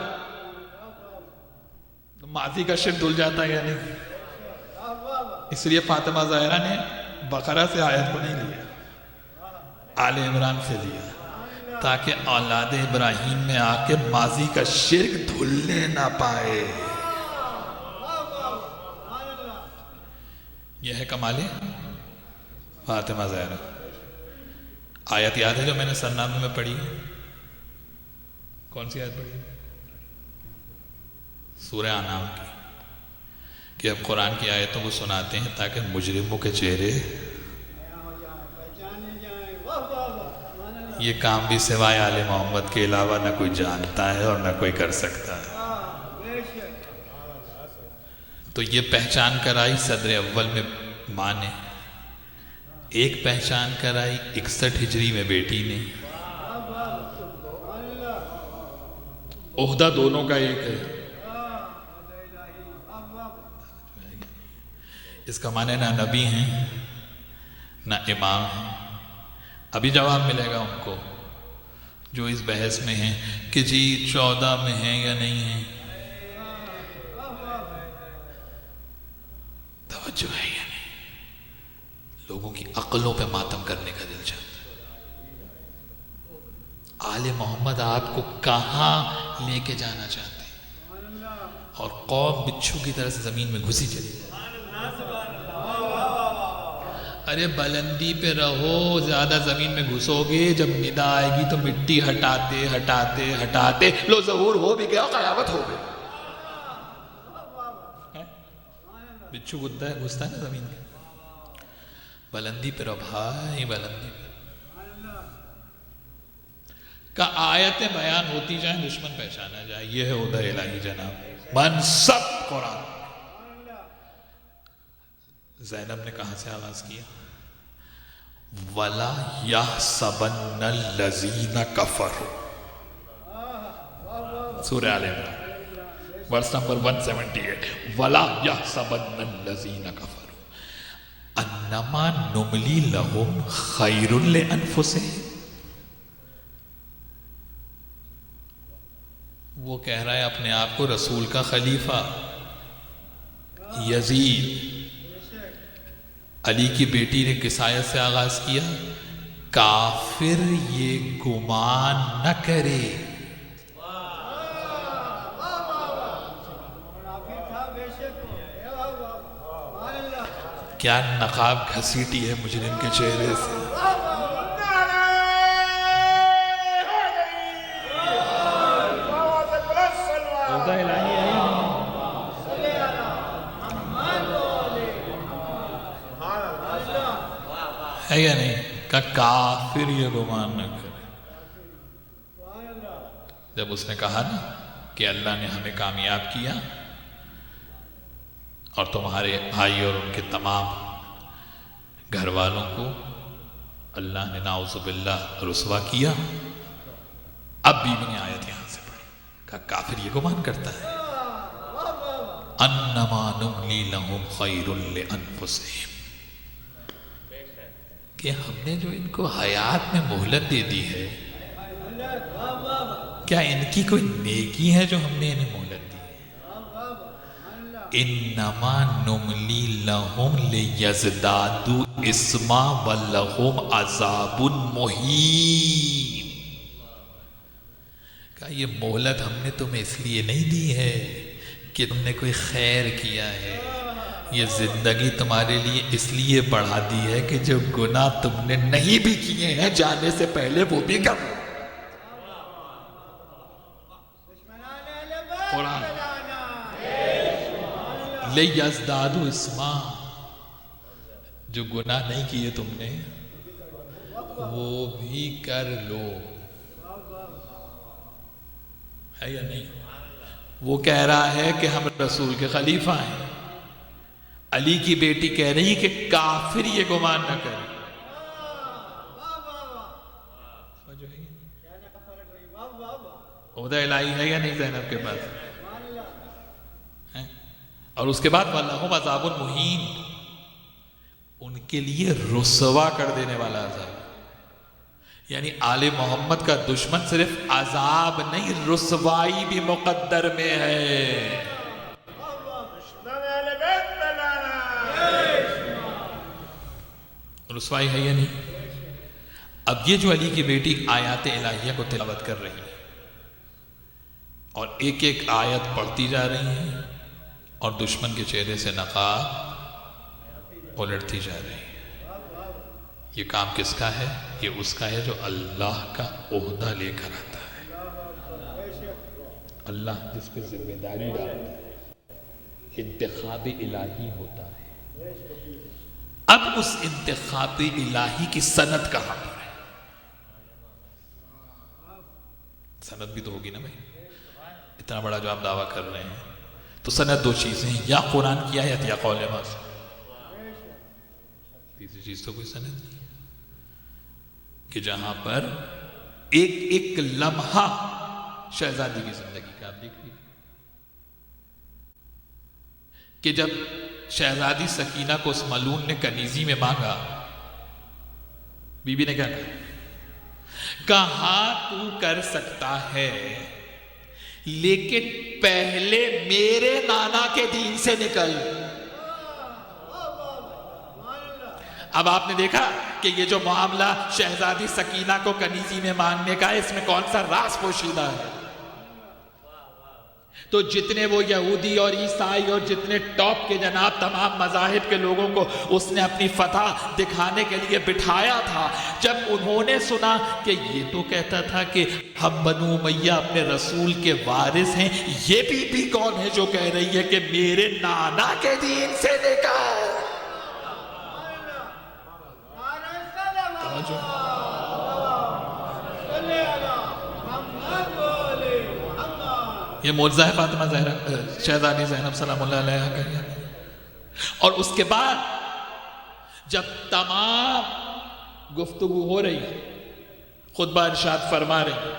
تو ماضی کا شرک دھل جاتا ہے یا نہیں؟ اس لیے فاطمہ زہرا نے بقرہ سے آیت کو نہیں لیا، آل عمران سے لیا، تاکہ اولاد ابراہیم میں آ کے ماضی کا شرک دھلنے نہ پائے۔ یہ ہے کمال فاطمہ زہرا۔ آیت یاد ہے جو میں نے سرنامے میں پڑھی؟ کون سی آیت پڑھی؟ سورہ انعام کی، کہ اب قرآن کی آیتوں کو سناتے ہیں تاکہ مجرموں کے چہرے، یہ کام بھی سوائے آل محمد کے علاوہ نہ کوئی جانتا ہے اور نہ کوئی کر سکتا ہے۔ تو یہ پہچان کرائی صدر اول میں ماں نے، ایک پہچان کرائی 61 ہجری میں بیٹی نے۔ عہدہ دونوں کا ایک ہے۔ اس کا معنی نہ نبی ہیں نہ امام ہیں۔ ابھی جواب ملے گا ان کو جو اس بحث میں ہیں کہ جی 14 میں ہیں یا نہیں ہیں۔ توجہ ہے یا نہیں؟ لوگوں کی عقلوں پہ ماتم کرنے کا دل چاہتا ہے۔ آل محمد آپ کو کہاں لے کے جانا چاہتے ہیں، اور قوم بچھو کی طرح سے زمین میں گھسی چلی جائے۔ ارے بلندی پہ رہو، زیادہ زمین میں گھسو گے، جب ندا آئے گی تو مٹی ہٹاتے ہٹاتے ہٹاتے لو ظہور ہو بھی گیا، قیامت ہو گئی۔ بچھو گھستا ہے نا زمین کے۔ بلندی پہ رہو بھائی، بلندی پہ کا آیتیں بیان ہوتی جائیں، دشمن پہچانا جائے۔ یہ ہے عہدہ الہی جناب، منصب قرآن۔ زینب نے کہاں سے آغاز کیا؟ وَلَا يَحْسَبَنَّ الَّذِينَ كَفَرُوا، سورہ آل عمران ورس نمبر 178۔ وَلَا يَحْسَبَنَّ الَّذِينَ كَفَرُوا أَنَّمَا نُمْلِي لَهُمْ خَيْرٌ لِأَنفُسِهِمْ۔ وہ کہہ رہا ہے اپنے آپ کو رسول کا خلیفہ۔ یزید علی کی بیٹی نے کس آیت سے آغاز کیا؟ کافر یہ گمان نہ کرے، کیا نقاب گھسیٹی ہے مجرم کے چہرے سے۔ ہے یا نہیں؟ کہ کافر یہ گمان نہ کرے۔ جب اس نے کہا نا کہ اللہ نے ہمیں کامیاب کیا اور تمہارے بھائی اور ان کے تمام گھر والوں کو اللہ نے نعوذ باللہ رسوا کیا، اب بھی میں نے آیت یہاں سے پڑھی کہ کافر یہ گمان کرتا ہے انما نملی لہم خیر لانفسہم، کہ ہم نے جو ان کو حیات میں مہلت دے دی ہے، کیا ان کی کوئی نیکی ہے جو ہم نے انہیں مہلت دی ہے؟ انما نملی لہم لیزدادوا اثما ولہم عذاب مہین، کہ یہ مہلت ہم نے تمہیں اس لیے نہیں دی ہے کہ تم نے کوئی خیر کیا ہے، یہ زندگی تمہارے لیے اس لیے بڑھا دی ہے کہ جو گناہ تم نے نہیں بھی کیے ہیں جانے سے پہلے وہ بھی کرو۔ قرآن لِيَزْدَادُوا اسْمًا، جو گناہ نہیں کیے تم نے وہ بھی کر لو. ہے یا نہیں؟ وہ کہہ رہا ہے کہ ہم رسول کے خلیفہ ہیں. علی کی بیٹی کہہ رہی ہے کہ کافر یہ گمان نہ کرے. عہدہ الہی ہے یا نہیں زینب کے پاس؟ اور اس کے بعد وَلَهُمْ عَذَابٌ مُهِينٌ، ان کے لیے رسوا کر دینے والا عذاب. یعنی آل محمد کا دشمن صرف عذاب نہیں، رسوائی بھی مقدر میں ہے. رسوائی ہے یا نہیں؟ اب یہ جو علی کی بیٹی آیات الہیہ کو تلاوت کر رہی ہے اور ایک ایک آیت پڑھتی جا رہی ہے اور دشمن کے چہرے سے نقاب الٹتی جا رہی ہے. یہ کام کس کا ہے؟ یہ اس کا ہے جو اللہ کا عہدہ لے کر آتا ہے. اللہ جس پہ ذمہ داری ڈالتا ہے، انتخاب الہی ہوتا ہے. اب اس انتخاب الہی کی سند کہاں پر ہے؟ سند بھی تو ہوگی نا بھائی، اتنا بڑا جو آپ دعویٰ کر رہے ہیں. تو سند دو چیزیں ہیں، یا قرآن کی آیت یا قول معصوم. تیسری چیز تو کوئی سند نہیں کہ جہاں پر ایک ایک لمحہ شہزادی کی زندگی کا آپ دیکھ لیجیے کہ جب شہزادی سکینہ کو اس ملعون نے کنیزی میں مانگا، بی بی نے کیا کہا تو کر سکتا ہے لیکن پہلے میرے نانا کے دین سے نکل. اب آپ نے دیکھا کہ یہ جو معاملہ شہزادی سکینہ کو کنیزی میں مانگنے کا ہے، اس میں کون سا راز پوشیدہ ہے. تو جتنے وہ یہودی اور عیسائی اور جتنے ٹاپ کے جناب تمام مذاہب کے لوگوں کو اس نے اپنی فتح دکھانے کے لیے بٹھایا تھا، جب انہوں نے سنا کہ یہ تو کہتا تھا کہ ہم بنو امیہ اپنے رسول کے وارث ہیں، یہ بی بی کون ہے جو کہہ رہی ہے کہ میرے نانا کے دین سے نکال. یہ معجزہ ہے فاطمہ زہرا شہزادی زینب سلام اللہ علیہا کا. اور اس کے بعد جب تمام گفتگو ہو رہی، خطبہ ارشاد فرما رہی،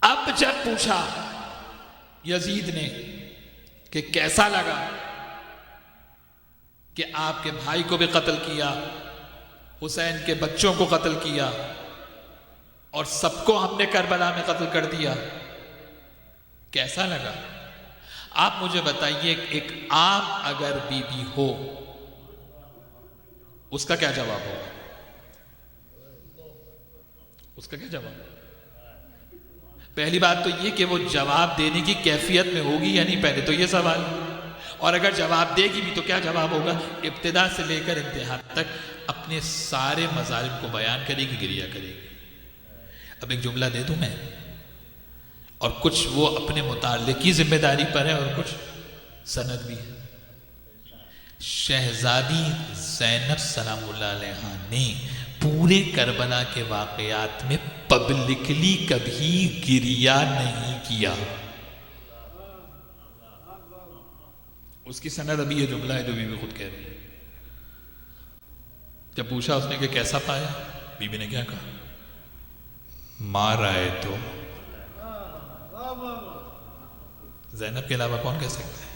اب جب پوچھا یزید نے کہ کیسا لگا کہ آپ کے بھائی کو بھی قتل کیا، حسین کے بچوں کو قتل کیا اور سب کو ہم نے کربلا میں قتل کر دیا، کیسا لگا؟ آپ مجھے بتائیے ایک عام اگر بی بی ہو اس کا کیا جواب ہوگا؟ اس کا کیا جواب؟ پہلی بات تو یہ کہ وہ جواب دینے کی کیفیت میں ہوگی یا نہیں، پہلے تو یہ سوال. اور اگر جواب دے گی بھی تو کیا جواب ہوگا؟ ابتدا سے لے کر انتہا تک اپنے سارے مظالم کو بیان کرے گی، گریہ کرے گی. اب ایک جملہ دے دوں میں، اور کچھ وہ اپنے متعلقی ذمہ داری پر ہے اور کچھ سند بھی ہے. شہزادی زینب سلام اللہ علیہا نے پورے کربلا کے واقعات میں پبلکلی کبھی گریہ نہیں کیا. اس کی سند ابھی یہ جملہ ہے جو بی بی خود کہہ رہی ہے. جب پوچھا اس نے کہ کیسا پایا، بی بی نے کیا کہا؟ مار آئے تو زینب کے علاوہ کون کہہ سکتا ہے؟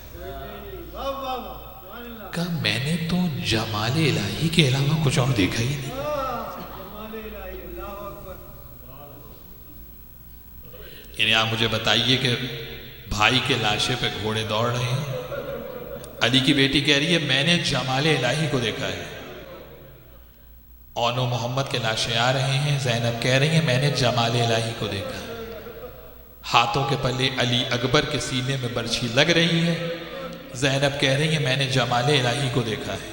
کہا میں نے تو جمال الہی کے علاوہ کچھ اور دیکھا ہی نہیں. یعنی آپ مجھے بتائیے کہ بھائی کے لاشے پہ گھوڑے دوڑ رہے ہیں، علی کی بیٹی کہہ رہی ہے میں نے جمال الہی کو دیکھا ہے. اون و محمد کے لاشیں آ رہے ہیں، زینب کہہ رہی ہیں میں نے جمال الہی کو دیکھا ہے. ہاتھوں کے پلے علی اکبر کے سینے میں برچھی لگ رہی ہے، زینب کہہ رہی ہیں میں نے جمال الہی کو دیکھا ہے.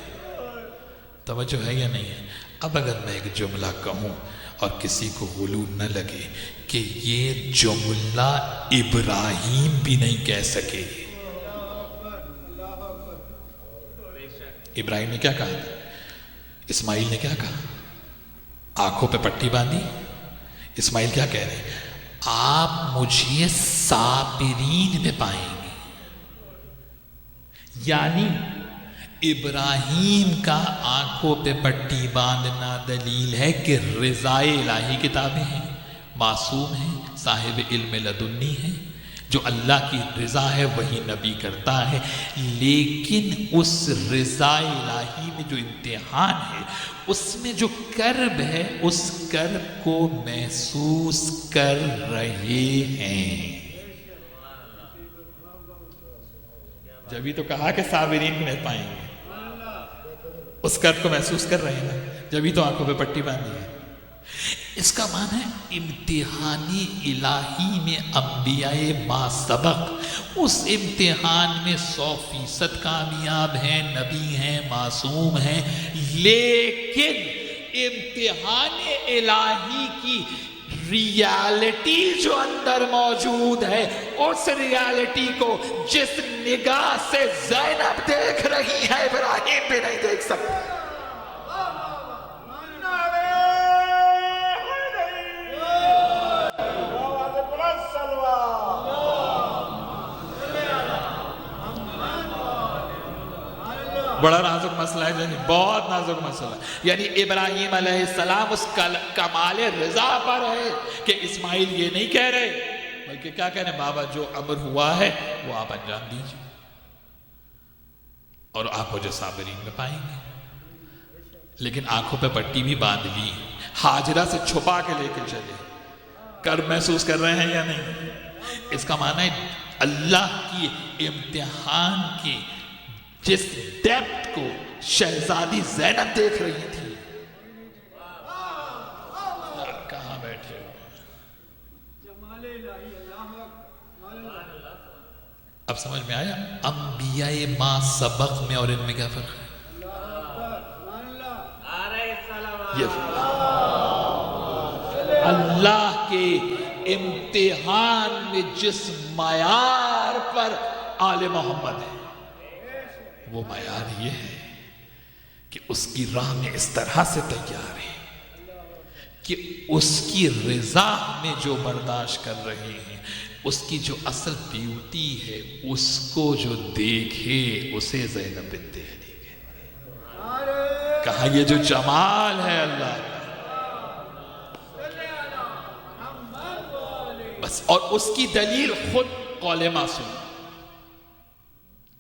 توجہ ہے یا نہیں ہے؟ اب اگر میں ایک جملہ کہوں اور کسی کو غلو نہ لگے کہ یہ جملہ ابراہیم بھی نہیں کہہ سکے، ابراہیم نے کیا کہا تھا؟ اسماعیل نے کیا کہا؟ آنکھوں پہ پٹی باندھی. اسماعیل کیا کہہ رہے ہیں؟ آپ مجھے صابرین میں پائیں گے. یعنی ابراہیم کا آنکھوں پہ پٹی باندھنا دلیل ہے کہ رضا الہی کتابیں ہیں، معصوم ہیں، صاحب علم لدنی ہیں، جو اللہ کی رضا ہے وہی نبی کرتا ہے. لیکن اس رضا الہی میں جو امتحان ہے، اس میں جو کرب ہے، اس کرب کو محسوس کر رہے ہیں. جبھی تو کہا کہ صابرین میں پائیں گے. اس کرب کو محسوس کر رہے ہیں، جبھی تو آنکھوں پہ پٹی باندھی ہے. اس کا معنی ہے امتحانی الہی میں انبیاء ما سبق اس امتحان میں 100% کامیاب ہیں، نبی ہیں، معصوم ہیں. لیکن امتحان الہی کی ریالٹی جو اندر موجود ہے، اس ریالٹی کو جس نگاہ سے زینب دیکھ رہی ہے ابراہیم بھی نہیں دیکھ سکتا. بڑا نازک مسئلہ ہے جنی، بہت نازک مسئلہ ہے. یعنی ابراہیم علیہ السلام اس کمال رضا پر ہے کہ اسماعیل یہ نہیں کہہ رہے، بلکہ کیا کہہ رہے ہیں؟ بابا جو امر ہوا ہے وہ آپ انجام دیجیے اور آپ مجھے صابرین میں پائیں گے. لیکن آنکھوں پہ پٹی بھی باندھ لی، حاجرہ سے چھپا کے لے کے چلے. کرب محسوس کر رہے ہیں یا نہیں؟ اس کا معنی ہے اللہ کی امتحان کی جس ڈیپتھ کو شہزادی زینب دیکھ رہی تھی. کہاں بیٹھے ہو؟ اب سمجھ میں آیا انبیاء ما سبق میں اور ان میں کیا فرق ہے؟ یہ اللہ کے امتحان میں جس معیار پر آل محمد ہے، وہ معیار یہ ہے کہ اس کی راہ میں اس طرح سے تیار ہے کہ اس کی رضا میں جو برداشت کر رہے ہیں، اس کی جو اصل بیوٹی ہے، اس کو جو دیکھے اسے زینب بنت علی کہتے ہیں. کہا یہ جو جمال ہے اللہ کا، بس. اور اس کی دلیل خود قول معصوم.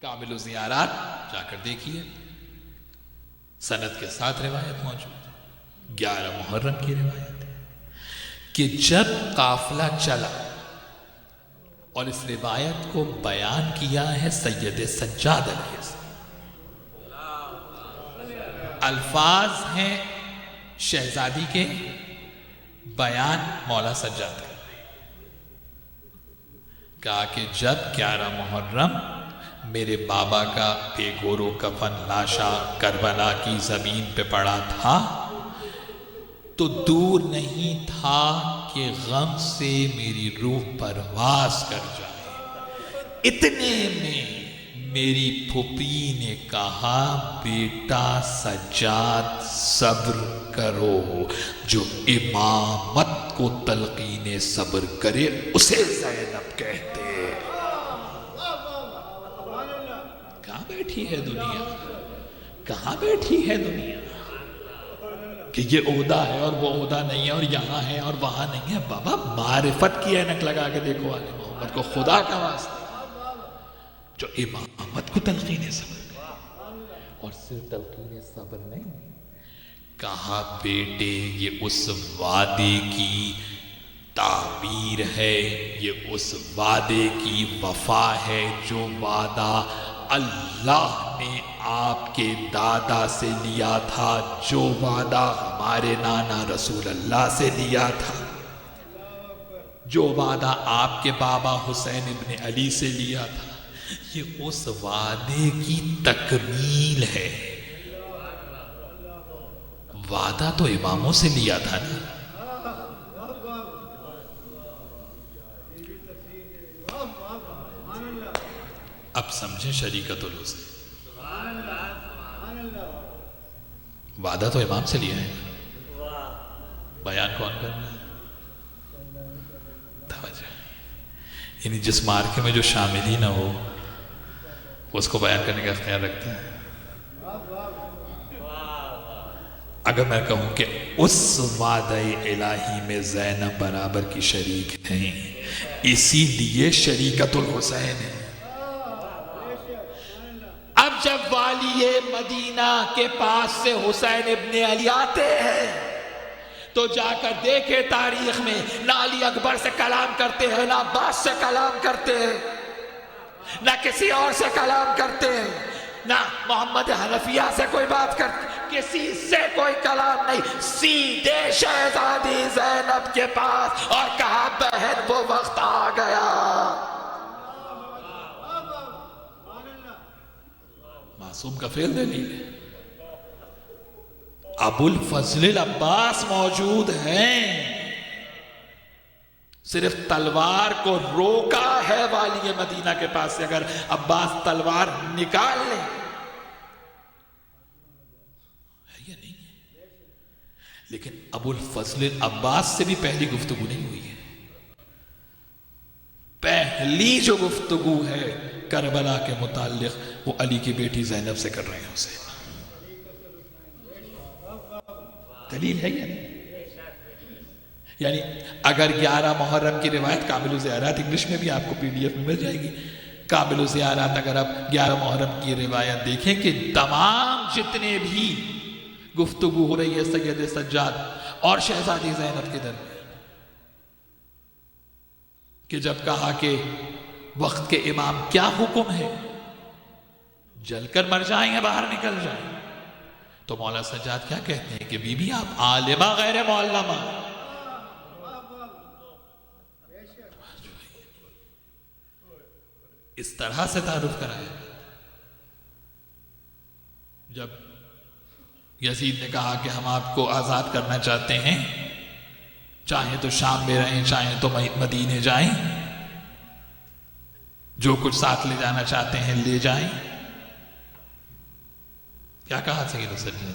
کامل الزیارات جا کر دیکھیے، سند کے ساتھ روایت موجود ہے، 11 محرم کی روایت ہے کہ جب قافلہ چلا، اور اس روایت کو بیان کیا ہے سید سجاد علیہ السلام. الفاظ ہیں شہزادی کے، بیان مولا سجاد کر رہے ہیں. کہا کہ جب 11 محرم میرے بابا کا بے گور و کفن لاشا کربلا کی زمین پہ پڑا تھا، تو دور نہیں تھا کہ غم سے میری روح پرواز کر جائے. اتنے میں میری پھوپھی نے کہا بیٹا سجاد صبر کرو، جو امامت کو تلقین صبر کرے اسے زینب کہتے. کہاں بیٹھی ہے دنیا، کہاں بیٹھی ہے دنیا کہ یہ عہدہ ہے اور وہ عہدہ نہیں ہے، اور یہاں ہے اور وہاں نہیں ہے. بابا معرفت کی اینک لگا کے دیکھو آل محمد کو، خدا کا واسطہ، جو امامت کو تلقین صبر کرے. اور صرف تلقین صبر نہیں، کہا بیٹے یہ اس وعدے کی تعبیر ہے، یہ اس وعدے کی وفا ہے جو وعدہ اللہ نے آپ کے دادا سے لیا تھا، جو وعدہ ہمارے نانا رسول اللہ سے لیا تھا، جو وعدہ آپ کے بابا حسین ابن علی سے لیا تھا. یہ اس وعدے کی تکمیل ہے. وعدہ تو اماموں سے لیا تھا نا. اب سمجھیں شریکت الحسین. وعدہ تو امام سے لیا ہے، بیان کون کرنا ہے؟ توجہ، یعنی جس مارکے میں جو شامل ہی نہ ہو وہ اس کو بیان کرنے کا اختیار رکھتا ہے۔ اگر میں کہوں کہ اس وعدہ الہی میں زینب برابر کی شریک ہیں، اسی لیے شریکت الحسین ہے۔ اب جب والی مدینہ کے پاس سے حسین ابن علی آتے ہیں تو جا کر دیکھے تاریخ میں نہ علی اکبر سے کلام کرتے ہیں، نہ عباس سے کلام کرتے ہیں، نہ کسی اور سے کلام کرتے ہیں، نہ محمد حنفیہ سے کوئی بات کرتے، کسی سے کوئی کلام نہیں، سیدھے شہزادی زینب کے پاس، اور کہا بہن وہ وقت آ گیا۔ معصوم کا فعل دلیل ہے۔ ابو الفضل العباس موجود ہیں، صرف تلوار کو روکا ہے والی مدینہ کے پاس سے، اگر عباس تلوار نکال لیں ہے یا نہیں ہے؟ لیکن ابو الفضل العباس سے بھی پہلی گفتگو نہیں ہوئی ہے۔ پہلی جو گفتگو ہے کربلا کے متعلق وہ علی کی بیٹی زینب سے کر رہے ہیں حسین۔ دلیل ہے یعنی اگر 11 محرم کی روایت کامل الزیارات انگلش میں بھی آپ کو پی ڈی ایف میں مل جائے گی، کامل الزیارات اگر آپ 11 محرم کی روایت دیکھیں کہ تمام جتنے بھی گفتگو ہو رہی ہے سید سجاد اور شہزادی زینب کے درمیان، کہ جب کہا کہ وقت کے امام کیا حکم ہے، جل کر مر جائیں یا باہر نکل جائیں، تو مولا سجاد کیا کہتے ہیں کہ بی بی آپ عالمہ غیر معلمہ، اس طرح سے تعارف کرایا۔ جب یزید نے کہا کہ ہم آپ کو آزاد کرنا چاہتے ہیں، چاہیں تو شام میں رہیں چاہیں تو مدینے جائیں، جو کچھ ساتھ لے جانا چاہتے ہیں لے جائیں، کیا کہا سید سجاد نے؟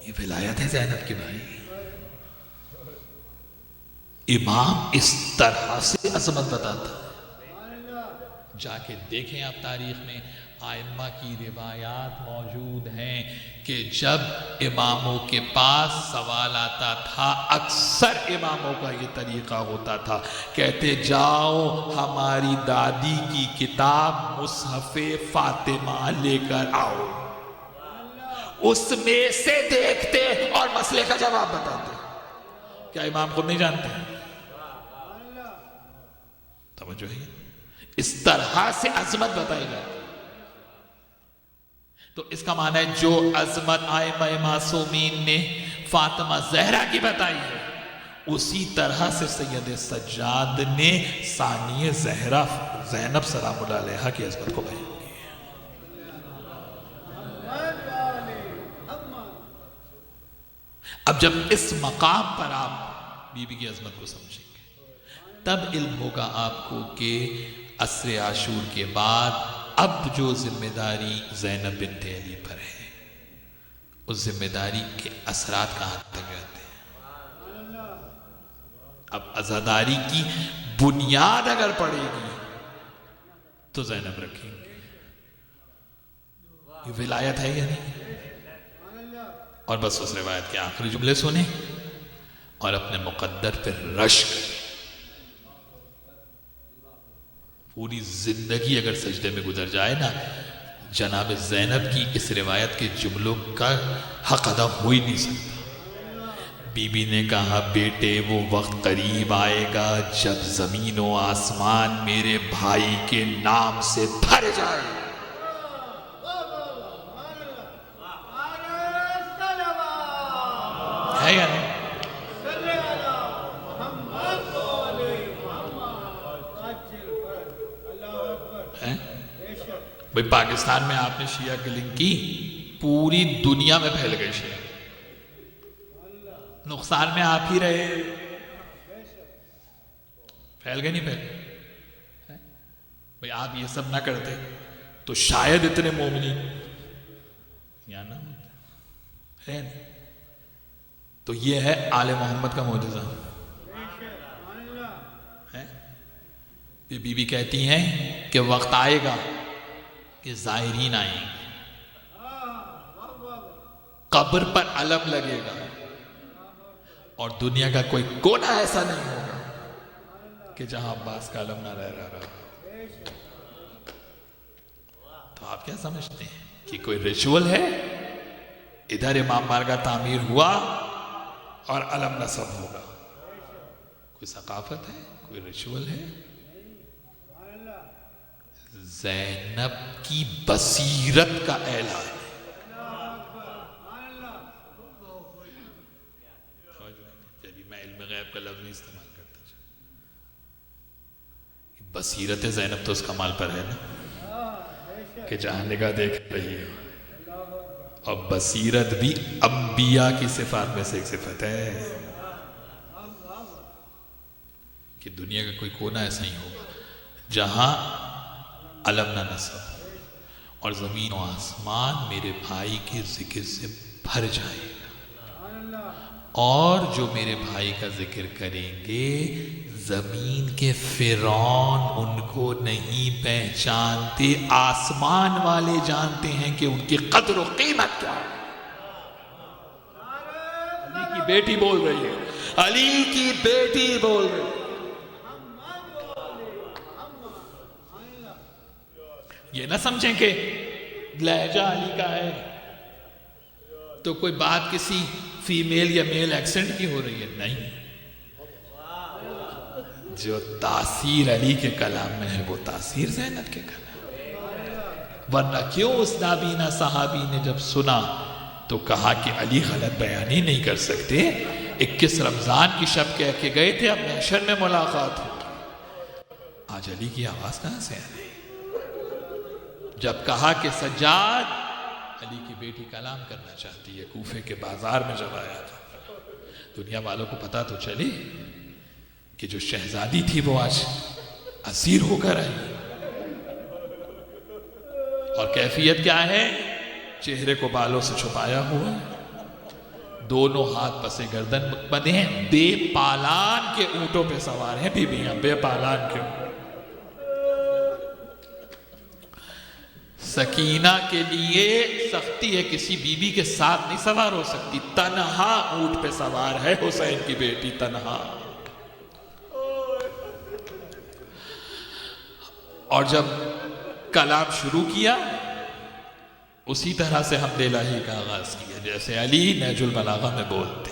یہ ولایت ہے زینب کی بھائی۔ امام اس طرح سے عظمت بتاتا ہے، جا کے دیکھیں آپ تاریخ میں ائمہ کی روایات موجود ہیں کہ جب اماموں کے پاس سوال آتا تھا اکثر اماموں کا یہ طریقہ ہوتا تھا، کہتے جاؤ ہماری دادی کی کتاب مصحف فاطمہ لے کر آؤ، اس میں سے دیکھتے اور مسئلے کا جواب بتاتے۔ کیا امام خود نہیں جانتے ہیں؟ توجہ ہے، اس طرح سے عظمت بتائی جاتی۔ تو اس کا معنی ہے جو عظمت ائمہ معصومین نے فاطمہ زہرا کی بتائی ہے، اسی طرح سے سید سجاد نے ثانی زہرا زینب سلام اللہ علیہا کی عظمت کو بیان کی ہے۔ اب جب اس مقام پر آپ بی بی کی عظمت کو سمجھیں گے تب علم ہوگا آپ کو کہ عصر عاشور کے بعد اب جو ذمہ داری زینب بنت علی پر ہے، اس ذمہ داری کے اثرات کہاں تک جاتے ہیں؟ اب عزاداری کی بنیاد اگر پڑے گی تو زینب رکھیں گے، یہ ولایت ہے یا نہیں؟ اور بس اس روایت کے آخری جملے سنیں اور اپنے مقدر پر رشک، پوری زندگی اگر سجدے میں گزر جائے نا، جناب زینب کی اس روایت کے جملوں کا حق ادا ہو ہی نہیں سکتا۔ بی بی نے کہا بیٹے وہ وقت قریب آئے گا جب زمین و آسمان میرے بھائی کے نام سے بھر جائے۔ ہے یا نہیں؟ بھئی پاکستان میں آپ نے شیعہ کلنگ کی، پوری دنیا میں پھیل گئے شیعہ، نقصان میں آپ ہی رہے، پھیل گئے نہیں پھیل؟ بھئی آپ یہ سب نہ کرتے تو شاید اتنے مومنین یا نہ ہوتے، ہے نہیں۔ تو یہ ہے آل محمد کا معجزہ ہے۔ یہ بی بی کہتی ہیں کہ وقت آئے گا کہ زائرین آئیں گے، قبر پر علم لگے گا، اور دنیا کا کوئی کونا ایسا نہیں ہوگا کہ جہاں عباس کا علم نہ رہا۔ تو آپ کیا سمجھتے ہیں کہ کوئی ریچول ہے؟ ادھر امام بارگاہ تعمیر ہوا اور علم نصب ہوگا، کوئی ثقافت ہے، کوئی ریچول ہے؟ زینب کی بصیرت کا اعلان ہے۔ چلیے میں علم غیب کا لفظ نہیں استعمال کرتا، بصیرت زینب تو اس کمال پر ہے نا کہ جہاں نگاہ دیکھ رہی ہے، اور بصیرت بھی انبیاء کی صفات میں سے ایک صفت ہے کہ دنیا کا کوئی کونا ایسا نہیں ہوگا جہاں علم نہ نصب، اور زمین و آسمان میرے بھائی کے ذکر سے بھر جائے گا، اور جو میرے بھائی کا ذکر کریں گے زمین کے فرعون ان کو نہیں پہچانتے، آسمان والے جانتے ہیں کہ ان کی قدر و قیمت کیا ہے۔ علی کی بیٹی بول رہی ہے، علی کی بیٹی بول رہی ہے۔ یہ نہ سمجھیں کہ لہجہ علی کا ہے تو کوئی بات کسی فیمیل یا میل ایکسنٹ کی ہو رہی ہے، نہیں، جو تاثیر علی کے کلام میں ہے وہ تاثیر زینب کے کلام۔ ورنہ کیوں اس نابینا صحابی نے جب سنا تو کہا کہ علی غلط بیانی نہیں کر سکتے، 21 رمضان کی شب کہہ کے گئے تھے اب محشر میں ملاقات ہو۔ آج علی کی آواز کہاں سے آ رہی؟ جب کہا کہ سجاد علی کی بیٹی کلام کرنا چاہتی ہے، کوفے کے بازار میں جب آیا تھا، دنیا والوں کو پتا تو چلے کہ جو شہزادی تھی وہ آج اسیر ہو کر آئی، اور کیفیت کیا ہے؟ چہرے کو بالوں سے چھپایا ہوا، دونوں ہاتھ پسے گردن بندھے ہیں، بے پالان کے اونٹوں پہ سوار ہیں بیویاں، بے پالان کے۔ سکینہ کے لیے سختی ہے، کسی بیوی کے ساتھ نہیں سوار ہو سکتی، تنہا اونٹ پہ سوار ہے حسین کی بیٹی، تنہا۔ اور جب کلام شروع کیا اسی طرح سے حمد الہی کا آغاز کیا، جیسے علی نہج البلاغہ میں بولتے،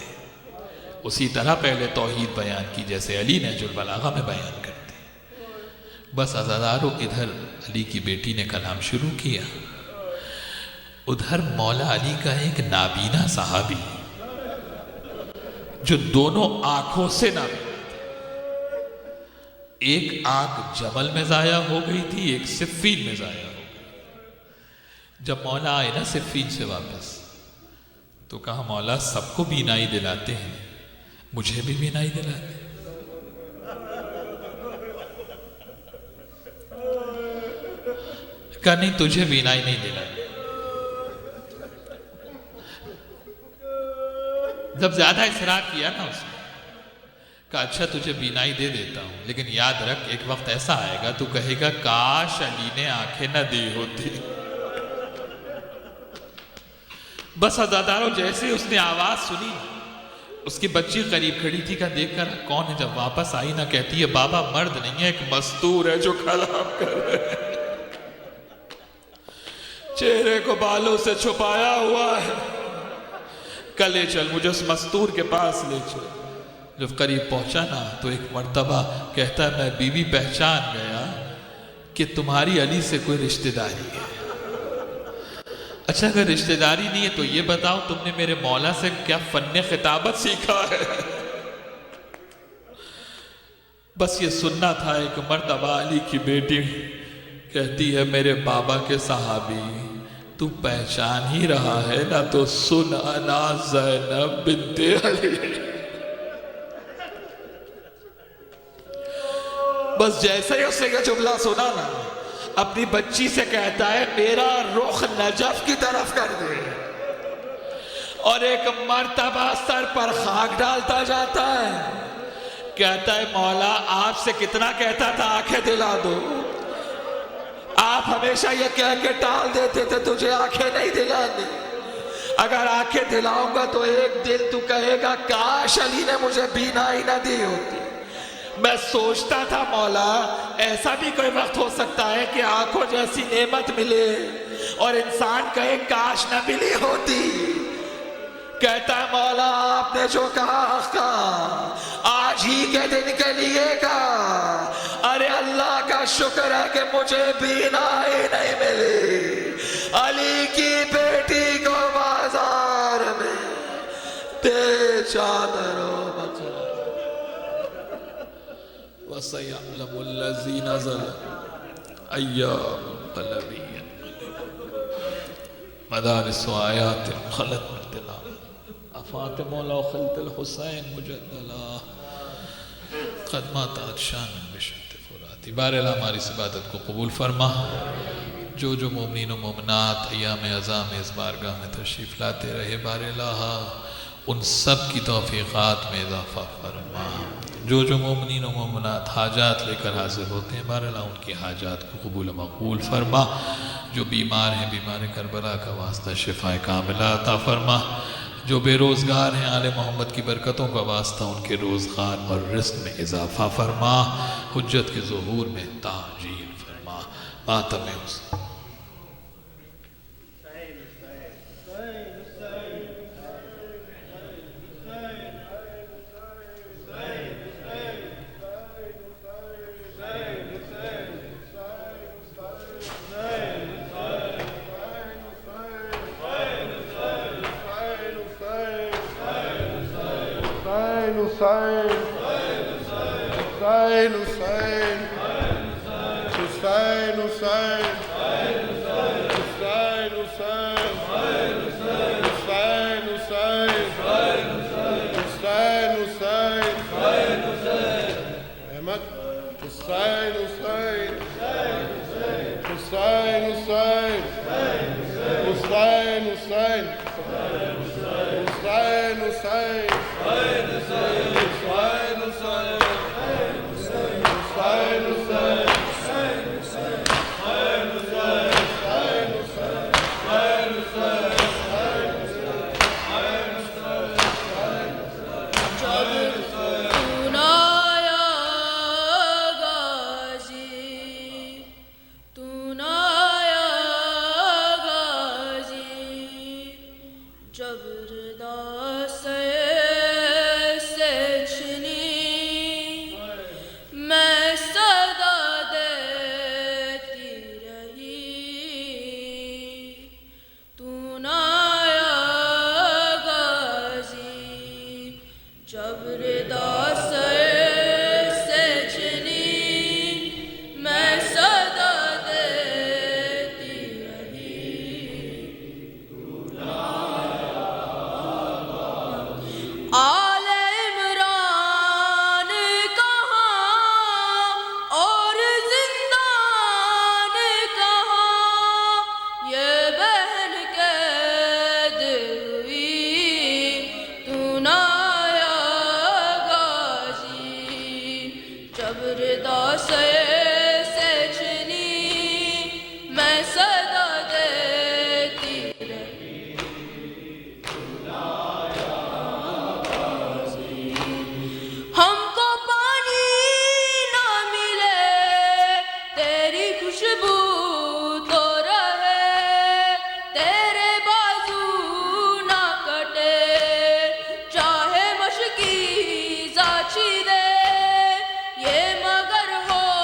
اسی طرح پہلے توحید بیان کی جیسے علی نہج البلاغہ میں بیان کرتے۔ بس عزادارو ادھر علی کی بیٹی نے کلام شروع کیا، ادھر مولا علی کا ایک نابینا صحابی جو دونوں آنکھوں سے نابینا، ایک آنکھ جمل میں ضائع ہو گئی تھی، ایک صفین میں ضائع ہو گئی۔ جب مولا آئے نا صفین سے واپس تو کہا مولا سب کو بینائی دلاتے ہیں، مجھے بھی بینائی دلاتے۔ کہا نہیں تجھے بینائی نہیں دلاتے۔ جب زیادہ اصرار کیا نا اس نے کہا اچھا تجھے بینائی دے دیتا ہوں، لیکن یاد رکھ ایک وقت ایسا آئے گا تو کہے گا کاش علی نے آنکھیں نہ دی ہوتی۔ بس عزادارو جیسے اس نے آواز سنی، اس کی بچی قریب کھڑی تھی، کہا دیکھ کر کون ہے؟ جب واپس آئی نہ کہتی ہے بابا مرد نہیں ہے، ایک مستور ہے جو کلام کر رہے ہیں، چہرے کو بالوں سے چھپایا ہوا ہے، کلے چل مجھے اس مستور کے پاس لے چل۔ جب قریب پہنچا نا تو ایک مرتبہ کہتا ہے میں بیوی پہچان گیا کہ تمہاری علی سے کوئی رشتہ داری ہے۔ اچھا اگر رشتہ داری نہیں ہے تو یہ بتاؤ تم نے میرے مولا سے کیا فن خطابت سیکھا ہے؟ بس یہ سننا تھا۔ ایک مرتبہ علی کی بیٹی کہتی ہے میرے بابا کے صحابی تو پہچان ہی رہا ہے نا تو سن انا زینب بنت علی۔ بس جیسے ہی اس نے یہ جملہ سنا نا اپنی بچی سے کہتا ہے میرا رخ نجف کی طرف کر دے، اور ایک مرتبہ سر پر خاک ڈالتا جاتا ہے، کہتا ہے مولا آپ سے کتنا کہتا تھا آنکھیں دلا دو، آپ ہمیشہ یہ کہہ کے ٹال دیتے تھے تجھے آنکھیں نہیں دلانی، اگر آنکھیں دلاؤں گا تو ایک دن تو کہے گا کاش علی نے مجھے بینائی نہ دی ہوتی۔ میں سوچتا تھا مولا ایسا بھی کوئی وقت ہو سکتا ہے کہ آنکھوں جیسی نعمت ملے اور انسان کہے کاش نہ ملی ہوتی۔ کہتا ہے مولا آپ نے جو کہا آج ہی کے دن کے لیے کہا، ارے اللہ کا شکر ہے کہ مجھے بینائی نہیں ملی، علی کی بیٹی کو بازار میں دے چادروں بچا وَسَيَعْلَمُ الَّذِينَ ظَلَمُوا أَيَّامَ الْبَلِيَّةِ مدارس و آیات خلط مرتلا افات مولا و خلط الحسین مجدلا قدمات آتشان بشت فراتی۔ بہرحال ہماری اس عبادت کو قبول فرما، جو جو مومنین و مومنات ایام عظام اس بارگاہ میں تشریف لاتے رہے بہرحال ان سب کی توفیقات میں اضافہ فرما، جو جو مومنین و مومنات حاجات لے کر حاضر ہوتے ہیں بہرحال ان کی حاجات کو قبول و مقبول فرما، جو بیمار ہیں بیمار کربلا کا واسطہ شفا کاملہ عطا فرما، جو بے روزگار ہیں آل محمد کی برکتوں کا واسطہ ان کے روزگار اور رزق میں اضافہ فرما، حجت کے ظہور میں تعجیل فرما، ماتم حسین یہ مگر ہو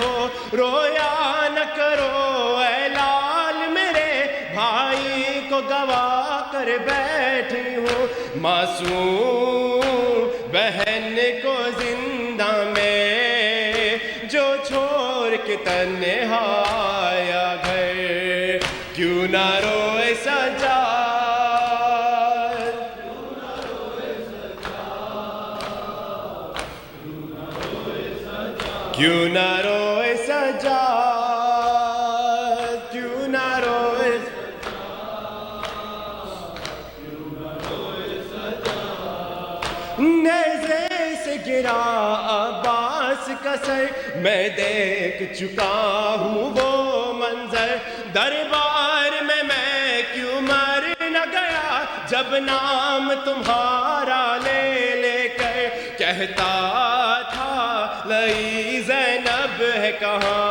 ہو رویا نہ کرو اے لال میرے بھائی کو گوا کر بیٹھی ہوں معصوم بہن کو زندہ میں جو چھوڑ کے تنہا آیا گھر کیوں نہ روئے سجاد کیوں نہ روئے سجاد کیوں نہ روئے نیزے سے گرا عباس کا سر میں دیکھ چکا ہوں وہ منظر دربار میں کیوں مر نہ گیا جب نام تمہارا لے لے کر کہتا تھا لئی زینب ہے کہاں